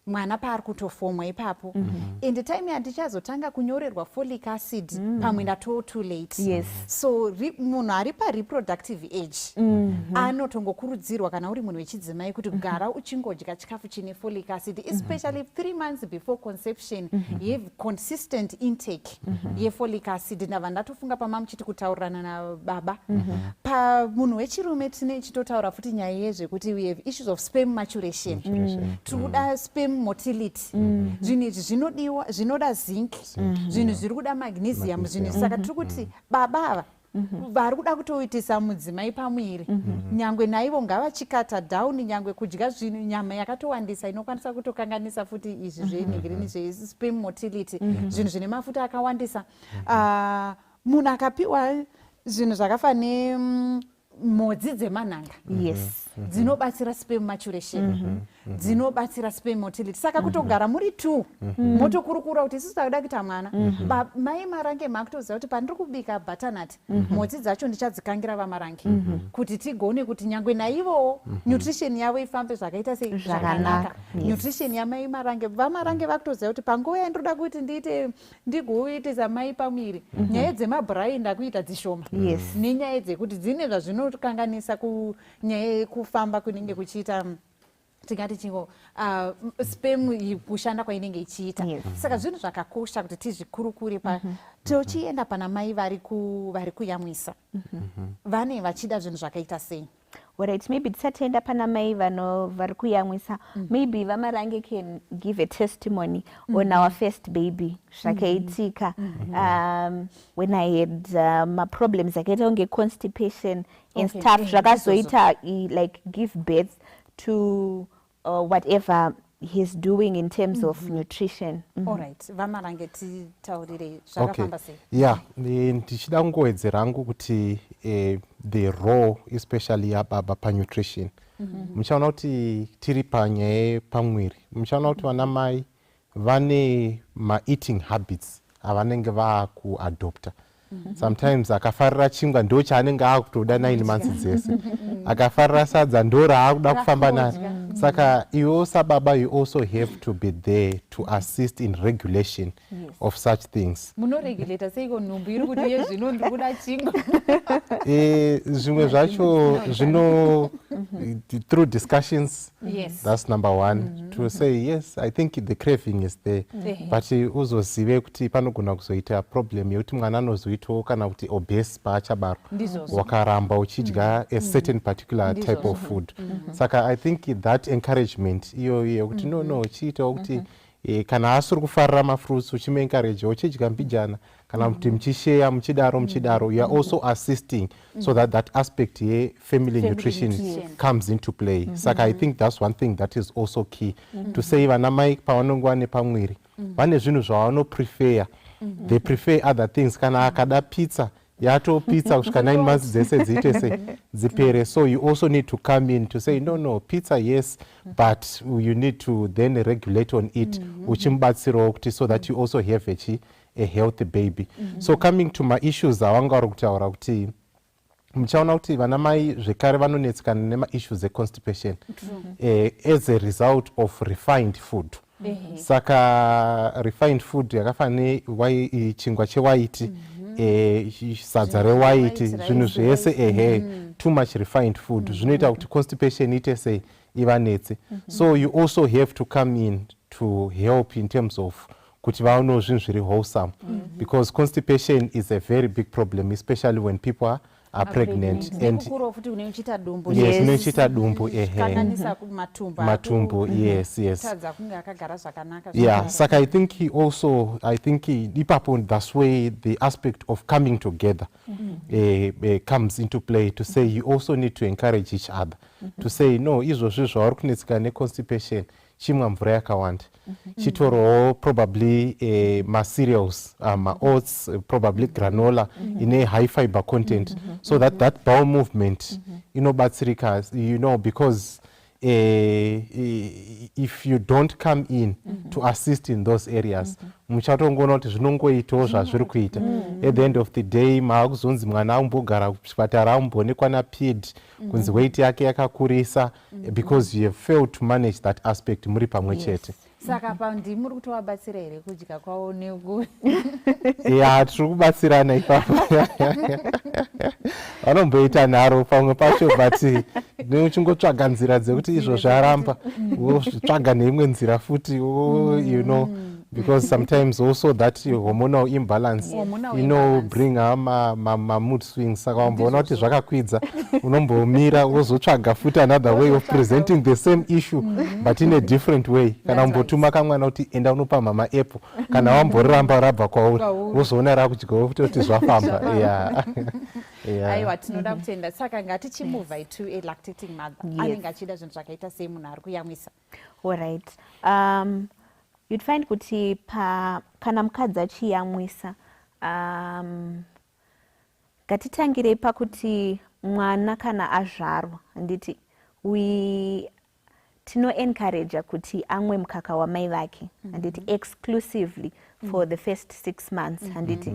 Mwana paari kutofomwa ipapo. And time yandichazotanga kunyorerwa folic acid pamwe ndatoo too late. Yes. So munhu ari pareproductive age anotongokurudzirwa kana uri munhu wechidzimai kuti gara uchingodya chikafu chine folic acid, especially 3 months before conception. You have consistent intake yefolic acid. Ndava ndatofunga pamamuchiti kutaurirana nababa. Pamunhu wechirume tichitotaura futi nyaya yezvekuti we have issues of sperm maturation. Tikuda sperm motility. Zvinhu izvi zvinoda zinc, zvinhu zviri kuda magnesium, zvinhu saka tiri kuti baba ava vari kuda kutoitisa mudzimai pamwiri. Nyangwe naivo ngavachikata down, nyangwe kudya zvinhu nyama yakatowandisa inokwanisa kutokanganisa futi izvi zvenhigirini zvesperm motility, zvinhu zvine mafuta akawandisa. Munhu akapiwa zvinhu zvakafa modzi dzemanhanga. Yes. Dzinobatsira sperm maturation, dzinobatsira sperm motility. Saka kutogara muri 2 motokurukura kuti isusu takuda kuita mwana. Mai marange makutoziva kuti pandiri kubika butternut, modzi dzacho ndichadzikangira vamarange kuti tigone kuti nyangwe naivowo nutrition yavo ifambe zvakaita sei zvakanaka. Nutrition yamai marange, vamarange vakutoziva kuti panguva yandoda kuti ndigoitisa mai pamwiri, nyaya dzemabhurai ndakuita dzishoma nenyaya dzekuti dzine zvazvinokanganisa kunyaya kufamba kunenge kuchiita tingati chingo sperm kushanda kwainenge ichiita. Saka zvinhu zvakakosha kuti tizvikurukure tochienda pana mai vari kuyamwisa vane vachida zvinhu zvakaita sei. Alright, maybe tisatenda pana mai vari kuyamwisa. Maybe vamarange can give a testimony on our first baby. Zvakaitika when I had my problems akaita kunge constipation and stuff. Zvakazoita like give birth to whatever he's doing in terms of nutrition. Alright, vamarange titaurire zvakafamba sei. Yeah, ndichida kungowedzera hangu kuti the role especially yababa panutrition. Muchaona kuti tiri panyaya pamwiri. Muchaona kuti vana mai vane ma-eating habits avanenge vaakuadopta. Sometimes akafarira chingwa ndo chaanenge akutoda 9 months dzese. Akafarira sadza ndo raakuda kufamba naro. Saka iwe sababa, you also have to be there to assist in regulation of such things. Munoregulate seiko nhumbu iri kuti ye zvino ndikuda chingwa. Zvimwe zvacho zvino through discussions. That's number one. To say yes, I think the craving is there. But uzozive kuti panogona kuzoita problem yekuti mwana anozoitawo kana kuti obese paachabarwa wakaramba uchidya a certain particular type of food. Saka I think that encouragement iyo kuti no chiitawo kuti kana asuri kufarira mafruits uchimencourage uchidya mbijana kana kuti mchishare muchidaro, you are also assisting so that aspect family nutrition comes into play. Saka I think that's one thing that is also key to say vana mai pavanongwa nepamwiri vane zvinhu zvavano prefer. They prefer other things. Kana akada pizza yato pizza kusvika 9 months dzese dziite se dzipere. So you also need to come in to say no pizza yes, but you need to then regulate on it uchimubatsirawo kuti so that you also have a healthy baby. So coming to my issues awanga vari kutaura kuti muchaona kuti vana mai zvekare vanonetsekana nema-issues e-constipation as a result of refined food. Saka refined food yakafana chingwa chewaiti, sadza rewaiti, zvinhu zvese too much refined food zvinoita kuti constipation ite sei ivanetse. So you also have to come in to help in terms of kuti vaonewo zvinhu zviri wholesome, because constipation is a very big problem, especially when people are pregnant. And yes, unochita dumbu matumbo, yes. Yeah, saka I think ipapo that's where the aspect of coming together comes into play, to say you also need to encourage each other to say no, izvozvi zvauri kunetseka neconstipation chimwa mvura yakawanda, chitorowo probably ma-cereals, ma-oats, probably granola ine high fiber content, so that bowel movement inobatsirika, because if you don't come in to assist in those areas muchatongoona kuti zvinongoitawo zvazviri kuita at the end of the day maakuzonzi mwana aumbogara kuchipatara aumboonekwa napid kunzi weight yake yakakurisa because you have failed to manage that aspect muri pamwe chete. Saka paundi muri kutovabatsira here kudya kwavo neku ya tiri kubatsirana ipapo vanomboita nharo pamwe pacho but neuchingotsvaga nzira dzekuti izvo zvaramba wotsvaga neimwe nzira futi you know because sometimes also that hormonal imbalance bring mood swings saka wamboona kuti zvakakwidza unombomira wozotsvaga futi another way of presenting the same issue but in a different way kana umbotuma kamwana kuti enda unopa mama apple kana wamboramba rabva kwauri wozoona rakudyawo futi kuti zvafamba. aiwa tinoda kutenda saka ngatichimuvha to a lactating mother anenge achida zvinhu zvakaita sei munhu ari kuyamwisa. Alright. You'd find kuti kana mukadzi achiyamwisa ngatitangirei pakuti mwana kana azvarwa handiti tinoencourage kuti amwe mukaka wamai vake handiti exclusively for the first 6 months handiti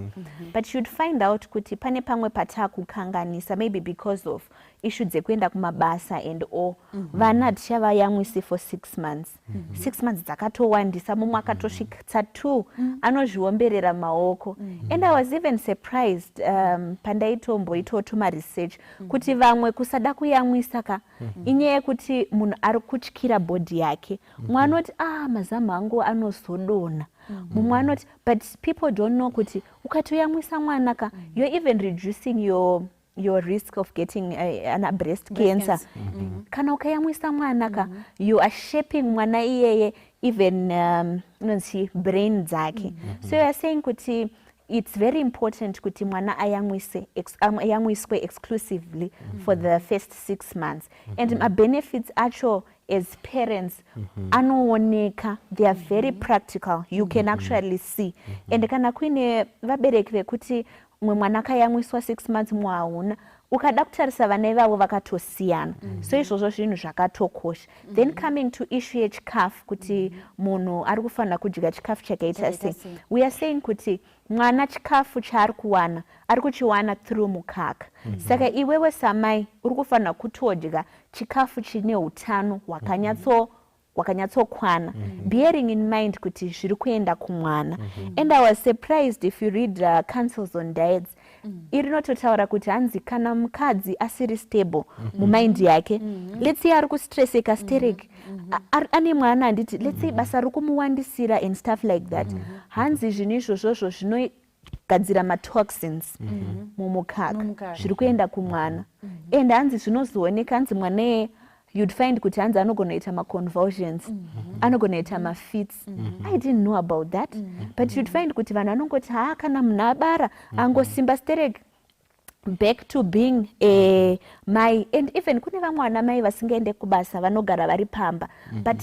but you'd find out kuti pane pamwe patakukanganisa maybe because of issue dzekuenda kumabasa and all vana tichavayamwisi for 6 months 6 months dzakatowandisa mumwe akatosvika 2 anozviomberera maoko and I was even surprised pandaitomboitawo tuma research kuti vamwe kusada kuyamwisa ka inyaya yekuti munhu ari kutyira body yake mwana oti mazamu angu anozodona mumwe anoti but people don't know kuti ukatoyamwisa mwana ka you're even reducing your risk of getting breast cancer. Kana ukayamwisa mwana ka you are shaping mwana iyeye even brain dzake. So you are saying kuti it's very important kuti mwana ayamwiswe exclusively for the first 6 months and benefits acho as parents anooneka, they are very practical, you can actually see and kana kuine vabereki vekuti mwe mwana akayamwiswa 6 months mwauna ukada kutarisa vana ivavo vakatosiyana so izvozvo zvinhu zvakatokosha. Then coming to issue yechikafu kuti munhu ari kufanira kudya chikafu chakaita sei, we are saying kuti mwana chikafu chaari kuwana ari kuchiwana through mukaka saka iwewe samai uri kufanira kutodya chikafu chine utano wakanyatsokwana bearing in mind kuti zviri kuenda kumwana and I was surprised if you read councils on diets iri nototaura kuti hanzi kana mukadzi asiri stable mumind yake let's say ari kustresseka stereki ane mwana handiti let's say basa rikumuwandisira and stuff like that hanzi zvinhu izvozvozvo gadzira matoxins mumukaka zviri kuenda kumwana and hanzi zvinozooneka hanzi mwana you'd find kuti hanzi anogona kuita maconvulsions anogona kuita mafits I didn't know about that but you'd find kuti vanhu anongoti kana munhu abara angosimba stereki back to being a mai and even kune vamwe vana mai vasingaende kubasa vanogara vari pamba but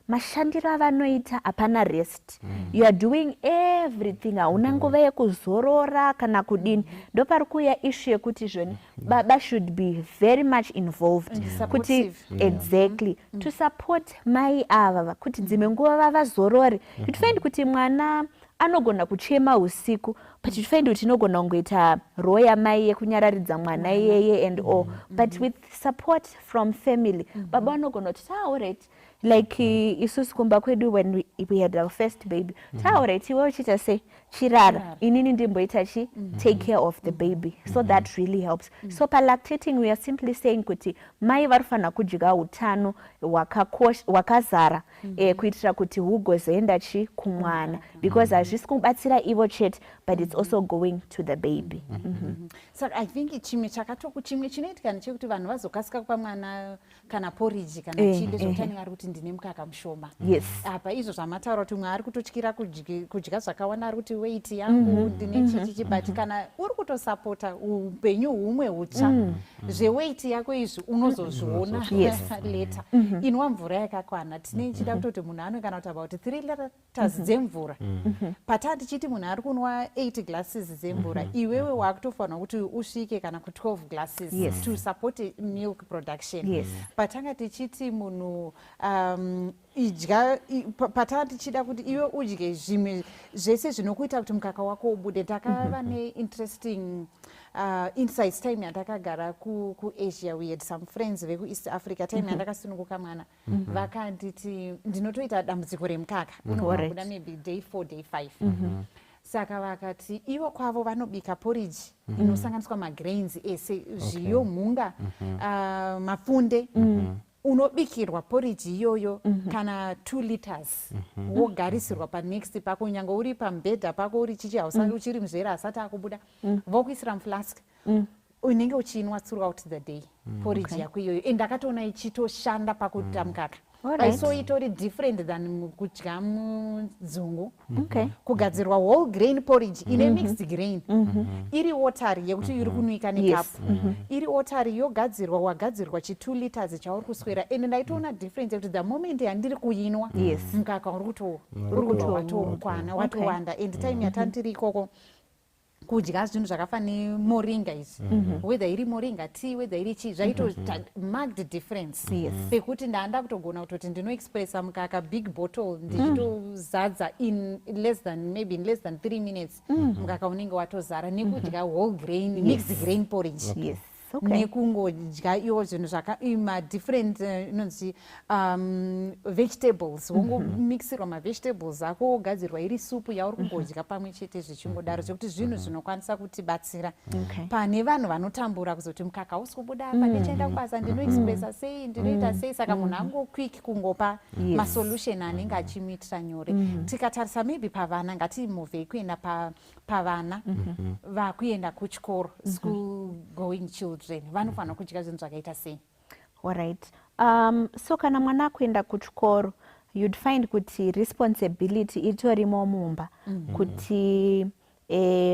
mashandiro avanoita hapana rest you are doing everything hauna nguva yekuzorora kana kudini ndopari kuuya issue yekuti zvoni baba should be very much involved kuti exactly to support mai ava kuti dzimwe nguva vazorore you'd find kuti mwana anogona kuchema usiku but you'd find kuti inogona kungoita role yamai yekunyararidza mwana iyeye and all but with support from family baba anogona kuti alright like isusu kumba kwedu when we had our first baby alright iwe uchiita sei chirara inini ndimboita take care of the baby so that really helps so palactating we are simply saying kuti mai varifana kudya utano wakazara kuitira kuti hugozoenda kumwana because hazvisi kubatsira ivo chete but it's also going to the baby so I think chimwe chimwe chinoitika ndechekuti vanhu vazokasika kupa mwana kana porridge kana chinde zvokuti anenge ari kuti kuti ndine mukaka mushoma. Yes. Apa izvo zvamataura kuti mwe ari kutotyira kudya zvakawanda ari kuti weight yangu ndine chichichi but kana uri kutosapota upenyu humwe hutsva zveweight yako izvi unozozviona later. Inwa mvura yakakwana. Tine chida kutoti munhu anokana kuti about 3 liters dzemvura. Patati chiti munhu ari kunwa 8 glasses dzemvura, iwewe wakutofanira kuti usvike kana ku 12 glasses to support milk production. Patanga tichiti munhu idya patanga tichida kuti iwe udye zvimwe zvese zvinokuita kuti mukaka wako ubude. Takava ne-interesting insights time yatakagara ku-Asia. We had some friends veku-East Africa time yandakasununguka mwana vakanditi ndinotoita dambudziko remukaka unobuda maybe day 4 day 5. Saka vakati ivo kwavo vanobika porridge inosanganiswa magrains ese zviyo mhunga mafunde unobikirwa porridge iyoyo kana 2 liters wogarisirwa panext pako nyange uri pamubhedha pako uri chichi hausati uchiri muzvera asati akubuda vokuisira muflask unenge uchinwa throughout the day porridge yako iyoyo ende ndakatoona ichitoshanda pakuita mukaka. So itori different than kudya mudzungu. Kugadzirwa whole grain porridge ine mixed grain iri watery yekuti iri kunwika nekapu iri watery yogadzirwa wagadzirwa 2 liters chauri kuswera ende ndaitoona difference yekuti the moment yandiri kuinwa mukaka uri watokwana watowanda ende time yatandiri ikoko kudya zvinhu zvakafa nemoringa izvi whether iri moringa tea whether iri chii zvaitoita marked difference pekuti ndanda kutogona kutoti ndinoexpressa mukaka big bottle ndichitozadza in less than 3 minutes mukaka unenge watozara nekudya whole grain mixed grain porridge nekungodya iwo zvinhu madifferent inonzi vegetables wongomixirwa mavegetables ako wogadzirwa iri supu yauri kungodya pamwe chete zvichingodaro zvekuti zvinhu zvinokwanisa kutibatsira pane vanhu vanotambura kuzoti mukaka hausi kubuda apa ndichaenda kubasa ndinoexpressa sei ndinoita sei saka munhu angoquick kungopa masolution anenge achimuitira nyore. Tikatarisa maybe pavana ngatimovhei kuenda pavana vakuenda kuchikoro school going children vanofanira kudya zvinhu zvakaita sei? Alright. So kana mwana akuenda kuchikoro you'd find kuti responsibility itorimo mumba kuti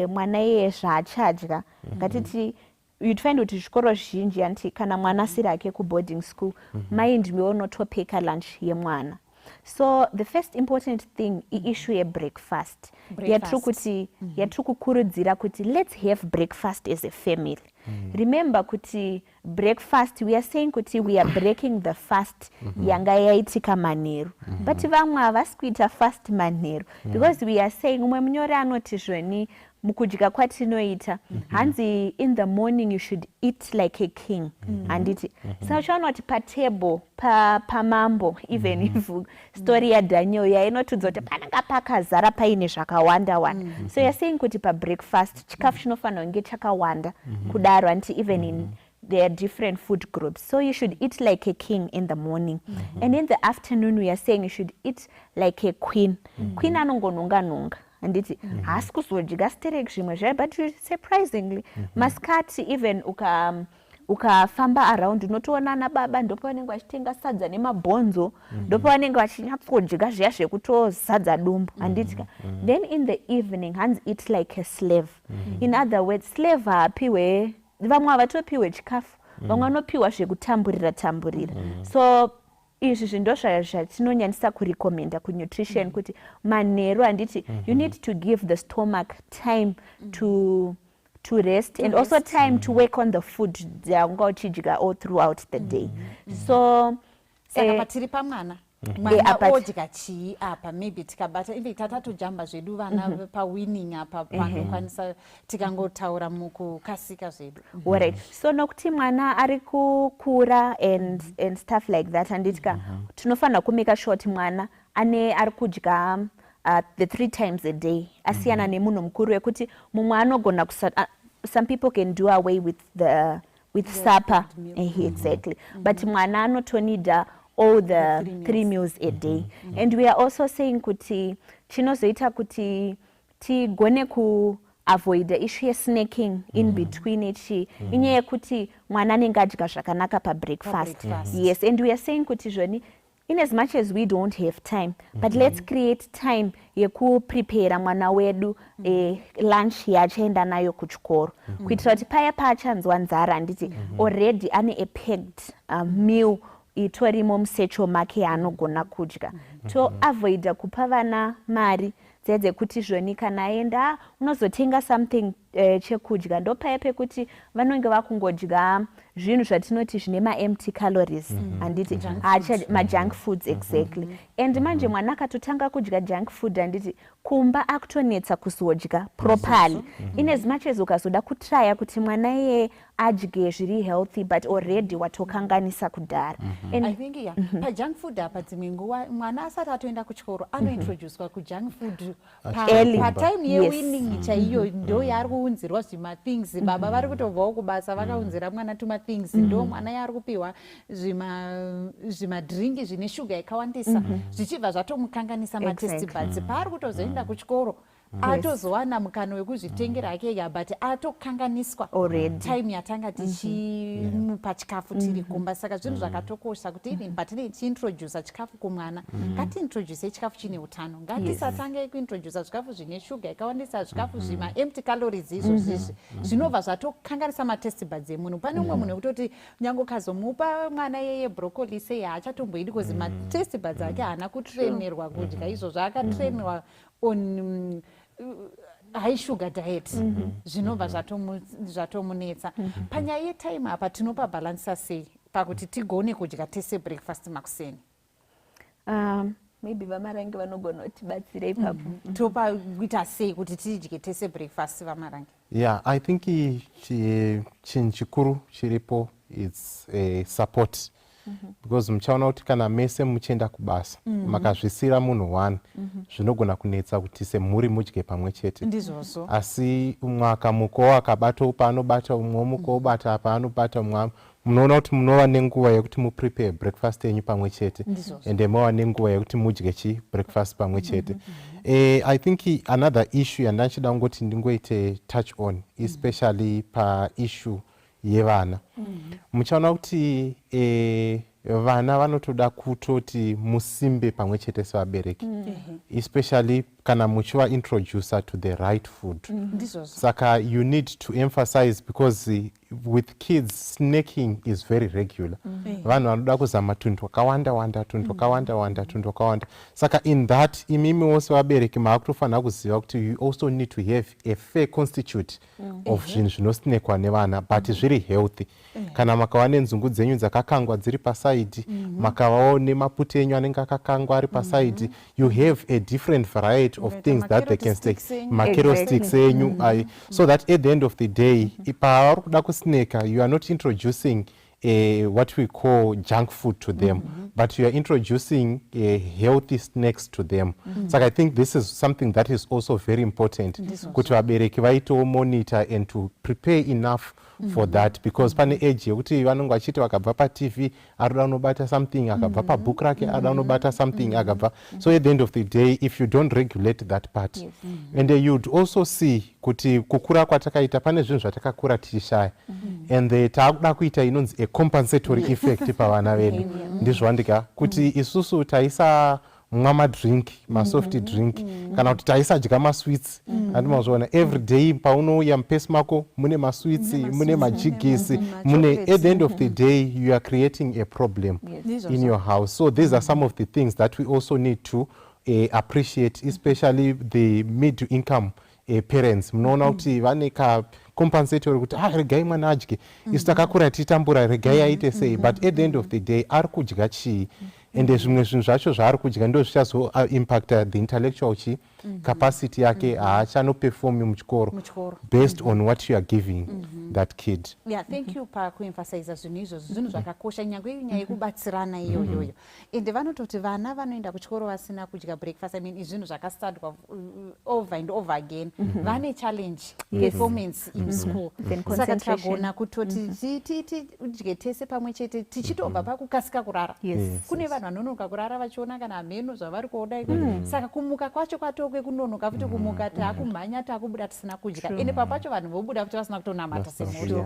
mwana iye zvaachadya ngatiti you'd find kuti zvikoro zvizhinji anti kana mwana asiri ake kuboarding school mai ndiwe unotopeka lunch yemwana. So the first important thing issue yebreakfast yatiri kukurudzira kuti let's have breakfast as a family. Remember kuti breakfast we are saying kuti we are breaking the fast yanga yaitika manheru but vamwe havasi kuita fast manheru because we are saying umwe munyori anoti zvoni mukudya kwatinoita hanzi in the morning you should eat like a king handiti saka uchaona kuti patable pamambo even if story yaDaniel yainotudza kuti pananga pakazara paine zvakawanda wanda so you're saying kuti pabreakfast chikafu chinofanira kunge chakawanda kudaro anti even in there are different food groups so you should eat like a king in the morning and in the afternoon we are saying you should eat like a queen. Queen anongonunga handiti haasi kuzodya sterek zvimwe zvai but surprisingly masikati even ukafamba around unotoona ana baba ndopa vanenge vachitenga sadza nemabhonzo ndopa vanenge vachinyatsokodya zviya zvekutozadza dumbu handitika then in the evening hands eat like a slave in other words slave haapiwe vamwe havatopiwe chikafu vamwe vanopiwa zvekutamburira so izvi zvindo zvatinonyanyisa kurekomenda kunutrition kuti manheru handiti you need to give the stomach time to rest and also time to work on the food dzaunga uchidya all throughout the day so saka patiri pamwana mwana odya chii apa maybe tikabata in fact tatojamba zvedu vana pawinning apa panokwanisa tikangotaura mukukasika zvedu alright so nokuti mwana ari kukura and stuff like that handitika tinofanira kumeka sure kuti mwana ari kudya the 3 times a day asiyana nemunhu mukuru wekuti mumwe anogona some people can do away with supper exactly but mwana anotonida all the 3 meals a day and we are also saying kuti chinozoita kuti tigone avoid the issue snacking in between ichi inyaya yekuti mwana anenge adya zvakanaka pabreakfast yes and we are saying kuti zvoni in as much as we don't have time, but let's create time yekuprepare mwana wedu lunch yachaenda nayo kuchikoro kuitira kuti paya paachanzwa nzara handiti already ane a packed meal itorimo musecho make yaanogona kudya toavoida kupa vana mari dzedzekuti zvoni kana aenda unozotenga something chekudya ndopaya pekuti vanonge vakungodya zvinhu zvatinoti zvine maempty calories handiti majunk foods exactly and manje mwana akatotanga kudya junk food handiti kumba akutonetsa kuzodya properly in as much as ukazoda kutraya kuti mwana iye adye zviri healthy but already watokanganisa kudhara I think pajunk food apa dzimwe nguva mwana asati atoenda kuchikoro anointroducwa kujunk food patime yewinning chaiyo ndo yaari kuunzirwa zvimathings baba vari kutobvawo kubasa vakaunzira mwana tumathings ndo mwana yaari kupiwa zvimadringi zvine shuga yakawandisa zvichibva zvatomukanganisa matest buds paari kutozoenda kuchikoro atozowana mukana wekuzvitengera akega but atokanganiswa time yatanga tichimupa chikafu tiri kumba saka zvinhu zvakatokosha kuti even patinointrodusa chikafu kumwana ngatiintroduce chikafu chine utano ngatisatange kuintrodusa zvikafu zvine shuga yakawandisa zvikafu zvima-empty calories izvo zvizvi zvinobva zvatokanganisa matest buds emunhu pane umwe munhu wekutoti nyange ukazomupa mwana yeye brocoli sei haachatomboidi kozi matest buds ake haana kutrenerwa kudya izvo zvaakatrenerwa on high sugar diet zvinobva zvatomunetsa panyaya yetime apa tinopabhalansa sei pakuti tigone kudya tese breakfast makuseni maybe vamarangi vanogona kutibatsira ipapo topakuita sei kuti tidye tese breakfast vamarangi I think chinhu chikuru chiripo its support because muchaona kuti kana mese muchienda kubasa makazvisira munhu one zvinogona kunetsa kuti semhuri mudye pamwe chete ndizvozvo asi umwe akamukawo akabata paanobata umwe omukawo bata paanobata umwe munoona kuti munova nenguva yekuti muprepare breakfast yenyu pamwe chete ende mova nenguva yekuti mudye breakfast pamwe chete I think another issue yandachida kungoti ndingoite touch on especially paissue yevana muchaona kuti vana vanotoda kutoti musimbe pamwe chete sevabereki especially kana muchivaintroducer to the right food saka you need to emphasize because with kids snacking is very regular vanhu vanoda kuzama tunhu twakawanda saka in that imimiwo sevabereki maakutofanira kuziva kuti you also need to have a fair constitute of zvinhu zvinosnekwa nevana but zviri healthy kana makava nenzungu dzenyu dzakakangwa dziri pasaidi makavawo nemaputi enyu anenge akakangwa ari pasaidi you have a different variety of things that they can stick makero sticks enyu so that at the end of the day pavari kuda kusneka you are not introducing what we call junk food to them but you are introducing healthy snacks to them so I think this is something that is also very important kuti vabereki vaitewo monitor and to prepare enough for that because pane age yekuti vanenge vachiti vakabva patv arikuda unobata something akabva pabook rake arikuda unobata something akabva so at the end of the day if you don't regulate that part and you'd also see kuti kukura kwatakaita pane zvinhu zvatakakura tichishaya and taakuda kuita inonzi a compensatory effect pavana vedu ndizvo andika kuti isusu taisa mwa madrink masoft drink kana kuti taisadya masweets andimazviona every day paunouya mupesi mako mune masweets mune majigisi mune at the end of the day you are creating a problem in your house so these are some of the things that we also need to appreciate especially the mid income parents munoona kuti vane compensatory kuti regai mwana adye isu takakura titambura regai aite sei but at the end of the day ari kudya chii ende zvimwe zvinhu zvacho zvaari kudya ndo zvichazoimpacta the intellectual capacity yake haachanoperformi muchikoro based on what you are giving that kid. Thank you pakuemphasize zvinhu izvozvo zvinhu zvakakosha nyangwe nyaya yekubatsirana iyoyoyo ende vanototi vana vanoenda kuchikoro vasina kudya breakfast izvinhu zvakastadwa over and over again vane challenge performance in school saka tikagona kutoti tidye tese pamwe chete tichitobva pakukasika kurara kune vanhu vanonoka kurara vachiona kana mheno zvavari kuoda saka kumuka kwacho kwatokwe kunonoka futi kumuka taakumhanya taakubuda tisina kudya ende papacho vanhu vobuda futi vasina kutonamata semhuri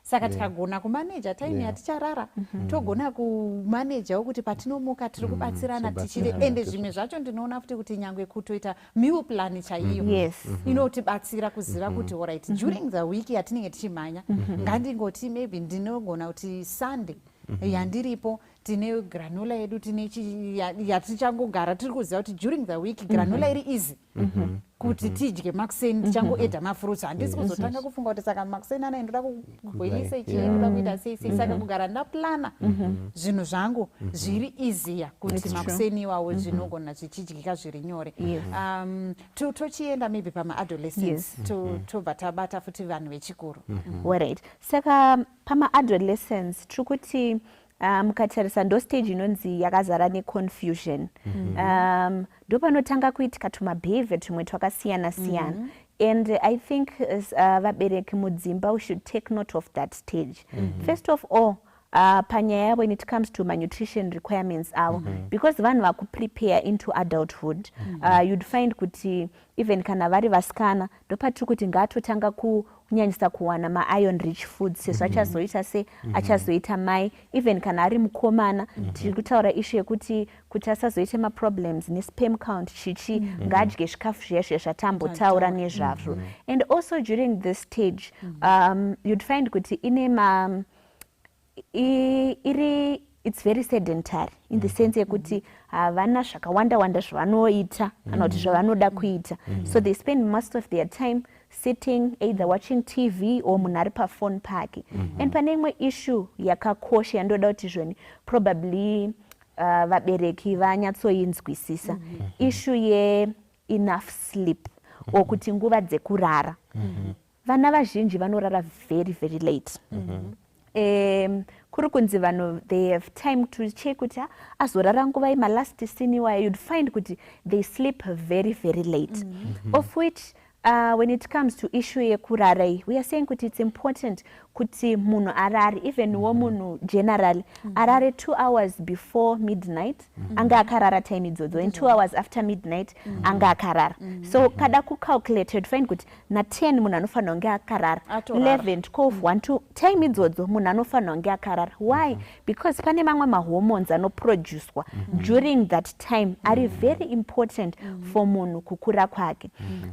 saka tikagona kumaneja time yaticharara togona kumanejawo kuti patinomuka tiri kubatsirana tichiri ende zvimwe zvacho ndinoona futi kuti nyangwe kutoita meal plan chaiyo inotibatsira kuziva kuti alright during the week yatinenge tichimhanya ngandingoti maybe ndinogona kuti Sunday yandiripo tine granola yedu tine yatichangogara tiri kuziva kuti during the week granola iri easy kuti tidye makuseni tichangoedha mafruits handisi kuzotanga kufunga kuti saka makuseni ana ndoda kubhoilisa ichi ndoda kuita sei saka kugara ndaplana zvinhu zvangu zviri easier kuti makuseni iwawo zvinogona zvichidyika zviri nyore. Tochienda maybe pama-adolescents tobva tabata futi vanhu vechikuru. Alright, saka pama-adolescents tiri kuti mukatarisa ndo stage inonzi yakazara neconfusion ndo panotanga kuitika tumabehavior tumwe twakasiyana siyana and I think vabereki mudzimba we should take note of that stage. First of all panyaya when it comes to nutrition requirements avo because vanhu vakuprepare into adulthood you'd find kuti even kana vari vasikana ndopatiri kuti ngaatotanga kunyanyisa kuwana ma-iron rich foods sezvo achazoita se achazoita mai even kana ari mukomana tiri kutaura ishu yekuti kuti asazoite maproblems nesperm count chichi ngaadye zvikafu zviyazvo zvatambotaura nezvazvo and also during this stage you'd find kuti ine it's very sedentary in the sense yekuti havana zvakawanda zvavanoita kana kuti zvavanoda kuita so they spend most of their time sitting either watching TV or munhu ari pafone pake and pane imwe issue yakakosha yandoda kuti zvoni probably vabereki vanyatsoinzwisisa issue ye-enough sleep or kuti nguva dzekurara vana vazhinji vanorara very very late kuri kunzi vanhu they have time to check kuti azorara nguva imalast scene iwaya you'd find kuti they sleep very very late of which when it comes to issue yekurara we are saying kuti it's important kuti munhu arare even womunhu generally arare 2 hours before midnight anga akarara time idzodzo and 2 hours after midnight anga akarara so kada kucalculate you'd find kuti na 10 munhu anofanira kunge akarara 11 12 1 2 time idzodzo munhu anofanira kunge akarara why because pane mamwe mahormones anoproducwa during that time ari very important for munhu kukura kwake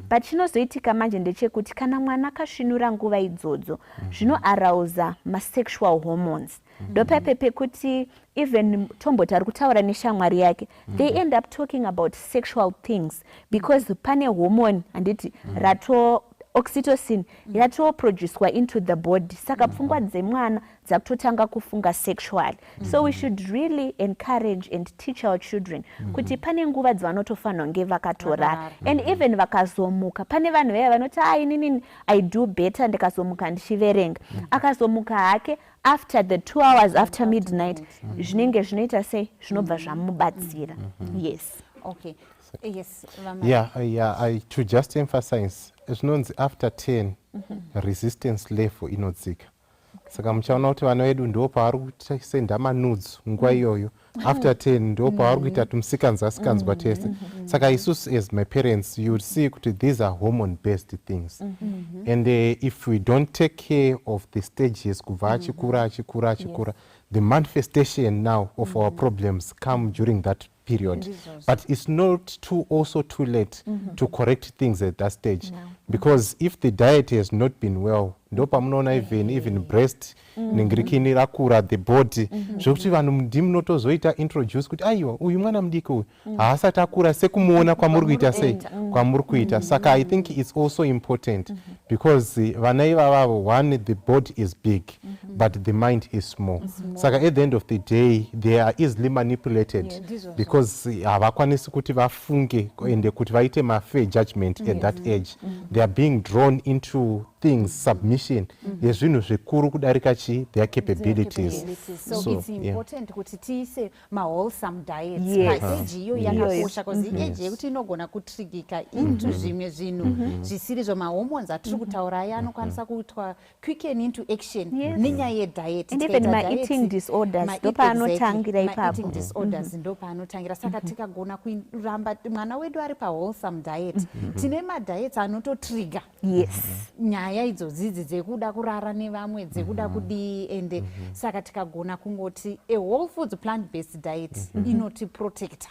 but chinozoitika manje ndechekuti kana mwana akasvinura nguva idzodzo zvinoarousa masexual hormones ndopepepe kuti even tomboti ari kutaura neshamwari yake they end up talking about sexual things because pane hormone handiti rato oxytocin yatoproducwa into the body saka pfungwa dzemwana dzakutotanga kufunga sexually so we should really encourage and teach our children kuti pane nguva dzavanotofanira kunge vakatorara and even vakazomuka pane vanhu vaya vanoti inini I do better ndikazomuka ndichiverenga akazomuka hake after the 2 hours after midnight zvinenge zvinoita sei zvinobva zvamubatsira yes okay yes to just emphasize zvinonzi after 10 resistance level inodzika saka muchaona kuti vana vedu ndo pavari kusenda manudes nguva iyoyo after 10 ndo pavari kuita tumusikanzwa tese saka isusu as my parents you would see kuti these are hormone based things and if we don't take care of the stages kubva achikura the manifestation now of our problems come during that period but it's not also too late to correct things at that stage because if the diet has not been well ndo pamunoona even breast nengirikini rakura the body zvokuti vanhu ndimunotozoita introduce kuti aiwa uyu mwana mudiki uyu haasati akura sekumuona kwamuri kuita sei kwamuri kuita saka I think it's also important because vana ivavavo one the body is big but the mind is small saka at the end of the day they are easily manipulated because havakwanisi kuti vafunge ende kuti vaite mafair judgment at that age they are being drawn into things submission yezvinhu zvikuru kudarika their capabilities so it's important kuti tiise ma-wholesome diets paage iyo yakakosha because age yekuti inogona kutrigika into zvimwe zvinhu zvisiri mahormones atiri kutaura aya anokwanisa kuitwa quicken into action nenyaya yediet and even ma-eating disorders ndopanotangira ipapo disorders ndopanotangira saka tikagona kuramba mwana wedu ari pa-wholesome diet tine madiets anototrigger nyaya nyaya idzodzidzi dzekuda kurara nevamwe dzekuda kudii ende saka tikagona kungoti a whole foods plant based diet inotiprotecta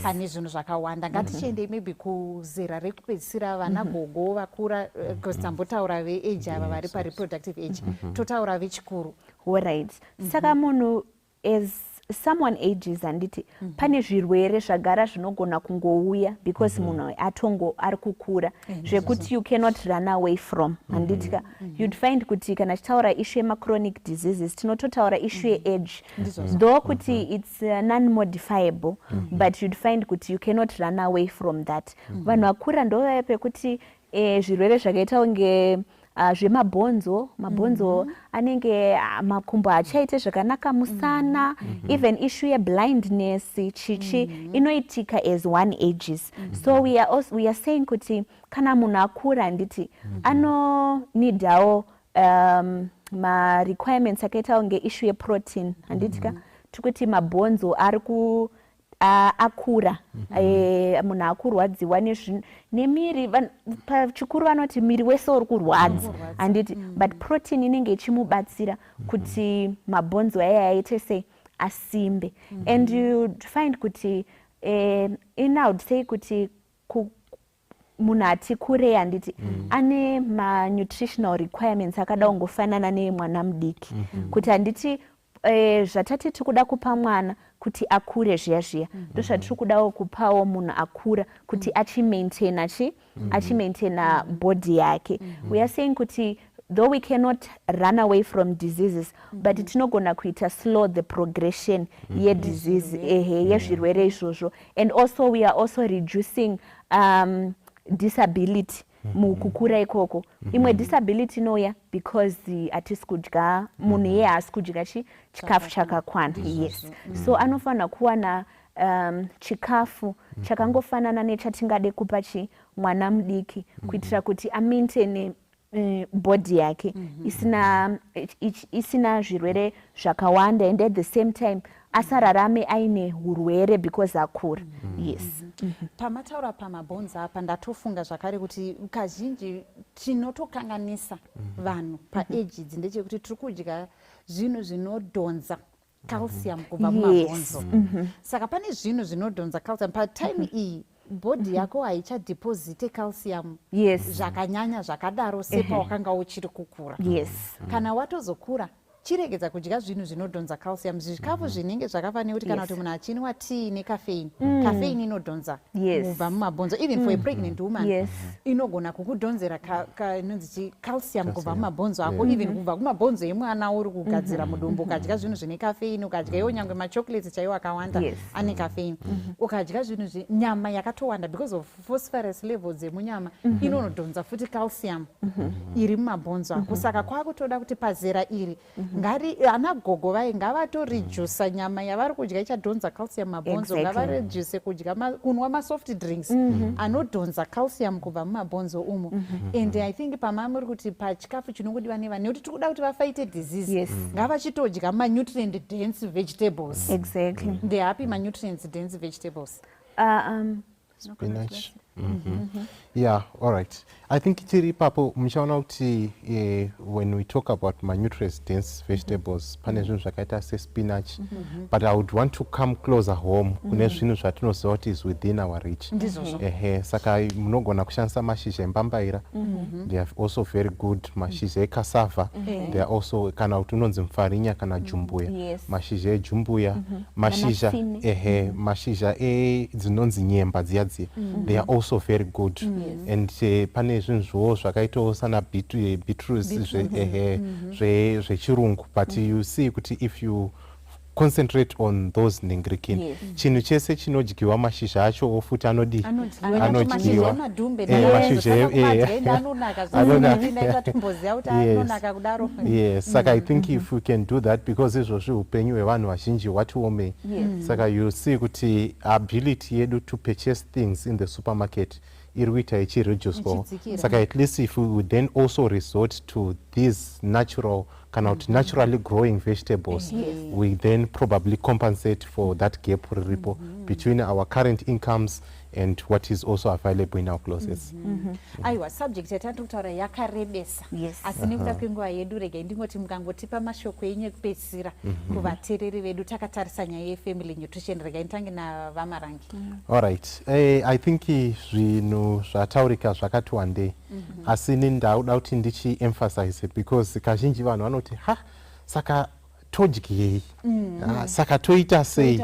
pane zvinhu zvakawanda. Ngatichiendei maybe kuzera rekupedzisira vana gogo vakura because tambotaura veage ava vari pareproductive age totaura vechikuru. Alright. Saka munhu as someone ages handiti pane zvirwere zvagara zvinogona kungouya because munhu atongo ari kukura zvekuti you cannot run away from handitika. You'd find kuti kana chitaura issue yemachronic diseases tinototaura issue yeage though kuti it's non-modifiable but you'd find kuti you cannot run away from that. Vanhu vakura ndovaya pekuti zvirwere zvakaita unge zvemabhonzo anenge makumbo achaite zvakanaka musana even issue yeblindness chichi inoitika as one ages. So we are saying kuti kana munhu akura nditi anonidawo ma-requirements akaita unge issue yeprotein handitika tikuti mabhonzo ari akura munhu akurwadziwa nemiri pachikuru vanoti miri wese uri kurwadza handiti but protein inenge ichimubatsira kuti mabhonzo aya aite sei asimbe and you find kuti I would say kuti munhu ati kurei handiti ane ma-nutritional requirements akada ungofanana nemwana mudiki kuti handiti zvatati tikuda kupa mwana kuti akure zviya ndozvatiri kudawo kupawo munhu akura kuti achimaintaina body yake. We are saying kuti though we cannot run away from diseases but tinogona kuita slow the progression yedisease yezvirwere izvozvo and also we are also reducing disability mukukura ikoko. Imwe disability inoya because hatisi kudya munhu iye haasi kudya chikafu chakakwana. Yes. So anofanira kuwana chikafu chakangofanana nechatingade kupa mwana mudiki kuitira kuti amaintaine body yake isina zvirwere zvakawanda and at the same time asararame aine urwere because akura. Yes. Pamataura pamabhonzo apa ndatofunga zvakare kuti kazhinji tinotokanganisa vanhu paages ndechekuti tiri kudya zvinhu zvinodhonza calcium kubva mumabhonzo. Saka pane zvinhu zvinodhonza calcium patime iyi body yako haichadeposite calcium zvakanyanya zvakadaro sepawakanga uchiri kukura. Kana watozokura chiregedza kudya zvinhu zvinodhonza calcium zvikafu zvinenge zvakafanira kuti kana kuti munhu achinwa tea necaffeine caffeine inodhonza kubva mumabhonzo even for a pregnant woman inogona kukudhonzera inonzi calcium kubva mumabhonzo ako even kubva kumabhonzo emwana uri kugadzira mudumbu ukadya zvinhu zvine caffeine ukadya iwo nyangwe machocolates chaiwo akawanda ane caffeine ukadya zvinhu nyama yakatowanda because of phosphorus levels dzemunyama inonodhonza futi calcium iri mumabhonzo ako. Saka kwakutoda kuti pazera iri ana gogo vai ngavatoredusa nyama yavari kudya ichadhonza calcium mabhonzo ngavareduce kunwa masoft drinks anodhonza calcium kubva mumabhonzo umo and I think pamamuri kuti pachikafu chinongodiwa nevanhu nekuti tikuda kuti vafighte disease ngavachitodya manutrient dense vegetables. Ndehapi manutrients dense vegetables? Spinach. Yeah, all right. I think tiri papo muchaona kuti when we talk about nutrient dense vegetables pane zvinhu zvakaita spinach but I would want to come closer home kune zvinhu zvatinoziva kuti is within our reach. Saka munogona kushandisa mashizha embambaira they are also very good. Mashizha ecassava they are also kana kuti unonzi mufarinya kana jumbuya mashizha ejumbuya mashizha edzinonzi nyemba dziya they are also very good and pane zvinhuwo zvakaitawo sana beetroots zvechirungu but you see kuti if you concentrate on those ningirikini chinhu chese chinodyiwa mashizha acho futi anodyiwa saka I think if we can do that because izvozvo upenyu hwevanhu vazhinji hwatiomei saka you see kuti ability yedu to purchase things in the supermarket iri kuita ichireducwa saka at least if we would then also resort to these natural kana kuti naturally growing vegetables we then probably compensate for that gap riripo between our current incomes and what is also available in our closets. Aiwa, subject yatandi kutaura yakarebesa. Asi nekuda kwenguva yedu regai ndingoti mukangotipa mashoko enyu ekupedzisira kuvateereri vedu takatarisa nyaya yefamily nutrition. Regai nditange navamarangi. Alright, I think zvinhu zvataurika zvakati wandei, asi ini ndauda kuti ndichi-emphasize because kazhinji vanhu vanoti saka todyei, saka toita sei,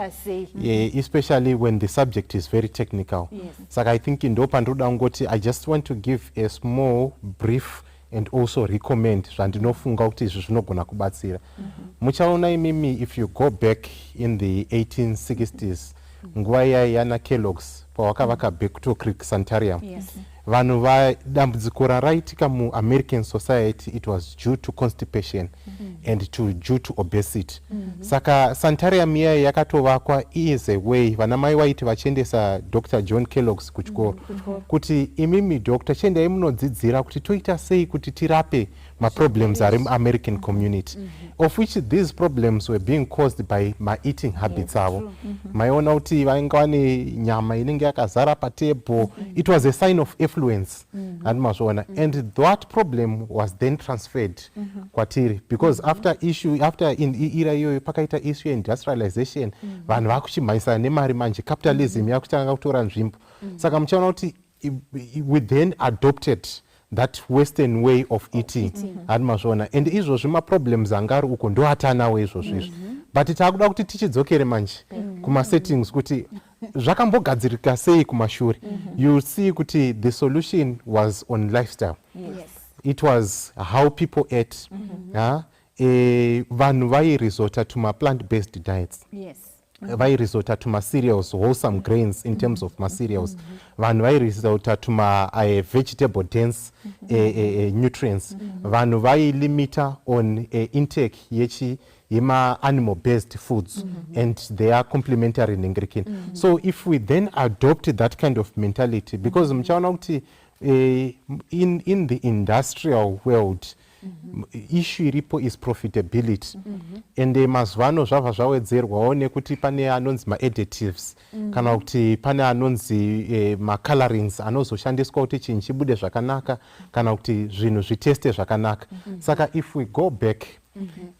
especially when the subject is very technical. Saka I think ndo pandoda kungoti I just want to give a small brief and also recommend zvandinofunga kuti izvi zvinogona kubatsira. Muchaona imimi if you go back in the 1860s, nguva yana Kellogg's pawakavaka Becto Creek Sanitarium, vanhu dambudziko raitika mu-American society, it was due to constipation and due to obesity. Saka sanitarium iya yakatovakwa is a way, vana mai vaiti vachiendesa Dr. John Kellogg's kuchikoro kuti imimi doctor chiendai munodzidzira kuti toita sei kuti tirape ma-problems ari mu-American community, of which these problems were being caused by ma-eating habits avo. Maiona kuti vainga vane nyama inenge yakazara patable. It was a sign of affluence. And that problem was then transferred kwatiri because after in era iyoyo pakaita issue industrialization, vanhu vakuchimhaisa nemari manje, capitalism yakutanga kutora nzvimbo. Saka muchaona kuti we then adopted that western way of eating. And izvozvi ma-problems anga ari uko ndo atanawo izvozvo. But taakuda kuti tichidzokere manje kuma-settings kuti zvakambogadzirika sei kumashure. You see kuti the solution was on lifestyle. It was how people ate. Vanhu vairesota to ma-plant-based diets. Vairesota to ma-cereals, wholesome grains in terms of ma-cereals. Vanhu vairesota to ma-vegetable dense nutrients. Vanhu vailimita on intake animal-based foods and they are complementary in So if we then adopt that kind of mentality, because mchaona kuti in the industrial world, issue iripo is profitability. And mazuvano zvabva zvawedzerwawo nekuti pane anonzi ma-additives kana kuti pane anonzi ma-colorings anozoshandiswa kuti chinhu chibude zvakanaka kana kuti zvinhu zviteste zvakanaka. Saka if we go back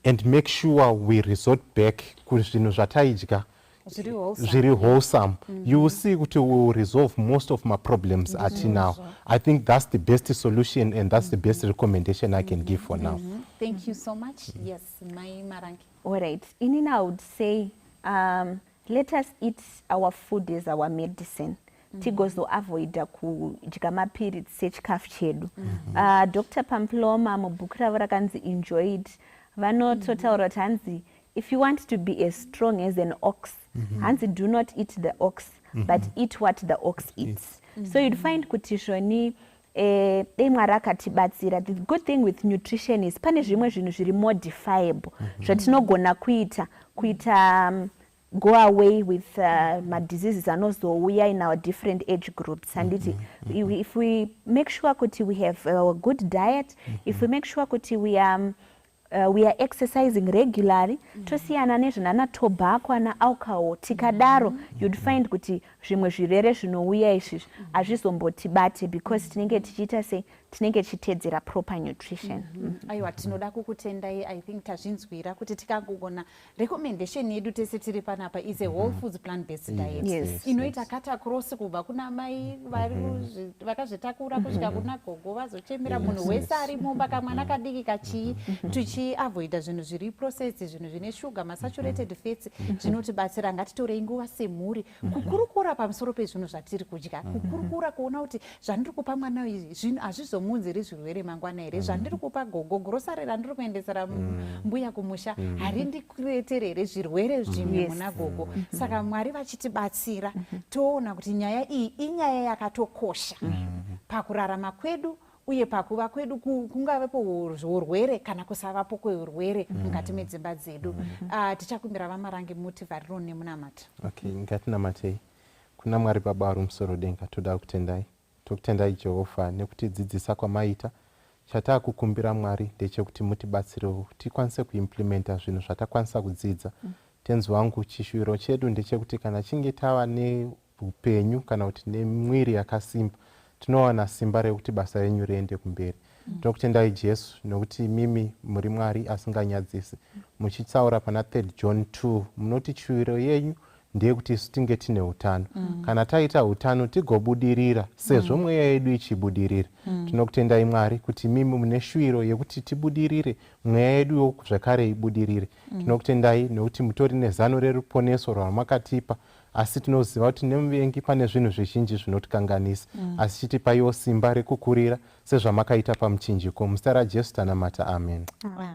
and make sure we resort back kuzvinhu zvataidya zviri wholesome, you will see kuti we will resolve most of my problems at now. I think that's the best solution and that's the best recommendation I can give for now. Thank you so much. Yes, Mai Marangi. All right. Inina, I would say let us eat our food as our medicine. Tigozo avoida kudya mapiritsi sechikafu chedu. Dr. Pamploma mubhuku ravo rakanzi Enjoyed vanototaura kuti hanzi if you want to be as strong as an ox, hanzi do not eat the ox but eat what the ox eats. So you'd find kuti shoni Mwari akatibatsira. The good thing with nutrition is pane zvimwe zvinhu zviri modifiable zvatinogona kuita go away with diseases anozouya in our different age groups. And if we make sure kuti we have a good diet, if we make sure kuti we are exercising regularly, tosiyana nezvinana tobacco na alcohol, tikadaro you'd find kuti zvimwe zvirwere zvinouya izvi hazvizombotibate because tinenge tichiita sei, tinenge tichitedzera proper nutrition. Aiwa, tinoda kukutendai. I think tazvinzwira kuti tikangogona recommendation yedu tese tiri panapa is a whole foods plant-based diet. Inoita kata cross kubva kuna mai vakazvitakura kusvika kuna gogo vazochemera munhu wese ari mumba kamwana kadiki kachii, tuchiavoida zvinhu zviri processed, zvinhu zvine sugar, masaturated fats. Zvinotibatsira. Ngatitorei nguva semhuri kukurukura pamusoro pezvinhu zvatiri kudya, kukurukura kuona kuti zvandiri kupa mwana zvinhu hazvizomunziri zvirwere mangwana here, zvandiri kupa gogo grosari randiri kuendesera mbuya kumusha harindikuretera here zvirwere zvimwe muna gogo. Saka Mwari vachitibatsira toona kuti nyaya iyi inyaya yakatokosha pakurarama kwedu uye pakuva kwedu, kungavepo urwere kana kusavapo kweurwere mukati medzimba dzedu. Tichakumbira vamarangi muti variro nemunamata. Okay, ngatinamatei. Kuna Mwari Baba vari mumusoro denga, toda kutendai. Tokutendai Jehovha nekutidzidzisa kwamaita. Chatakukumbira Mwari ndechekuti mutibatsirewo tikwanise kuimplementa zvinhu zvatakwanisa kudzidza tenzi wangu, chishuviro chedu ndechekuti kana chinge tava neupenyu kana kuti nemwiri yakasimba, tinowana simba rekuti basa renyu riende kumberi. Tokutendai Jesu nokuti mimi muri Mwari asinganyadzisi. Muchitsaura pana 3 John 2 munoti chuviro yenyu ndeyekuti isu tinge tine utano. Kana taita utano tigobudirira sezvo mweya yedu ichibudirira. Tinokutendai Mwari kuti mimi mune shuviro yekuti tibudirire, mweya yedu zvakare ibudirire. Tinokutendai nokuti mutori nezano reruponeso rwamakatipa, asi tinoziva kuti nemuvengi pane zvinhu zvizhinji zvinotikanganisa, asi chitipaiwo simba rekukurira sezvamakaita pamuchinjiko. Muzita raJesu tanamata, amen. Amen.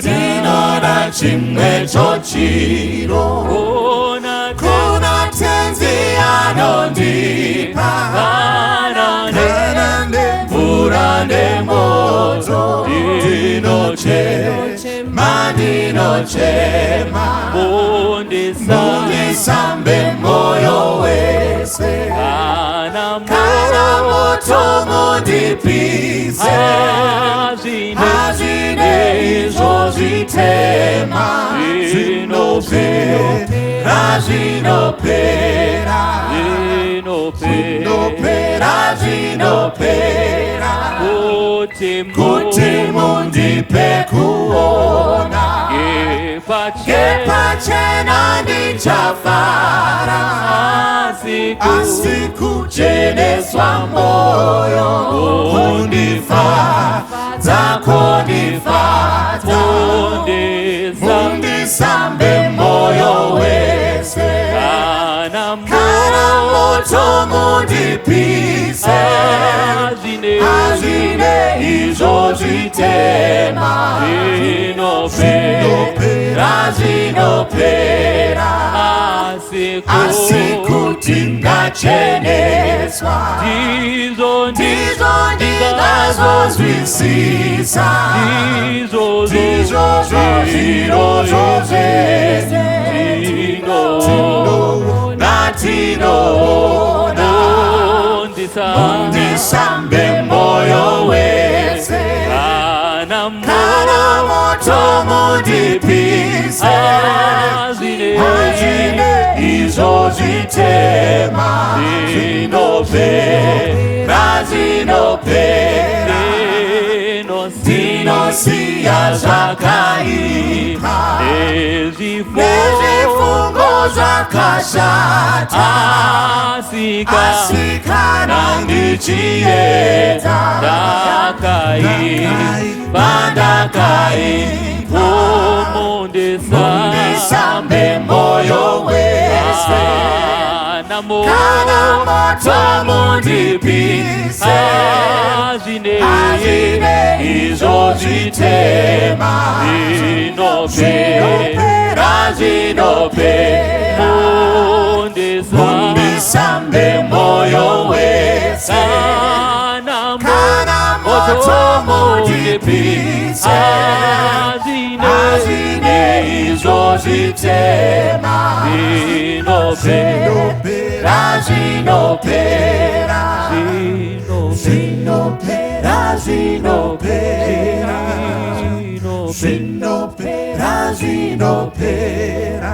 Dinoda chimwe chochiro kuna tenzi anondipa kana nemvura nemoto ndinochema mundisambe moyo wese kana moto mundipise hazvine izvo zvitema zvinopera kuti mundipe kuona ngepachena ndichafara asi kucheneswa moyo kundifadza mundisambe moyo wese kana moto mundipise hazvine izvo zvitema zvinopera asi kuti ndacheneswa ndizvo ndingazozwisisa ndizvozvo zvirozvo zvese tinoona mundisambe moyo wese kana moto mundipise hazvine izvo zvitema zvinopera ndinosiya zvakaipa nezvifungo zvakashata asi kana ndichiedza ndakaipa mundisambe moyo wese kana moto mundipise hazvine izvo zvitema zvinopera mundisambe moyo wese kana moto mundipise hazvine izvo zvitema zvinopera zvinopera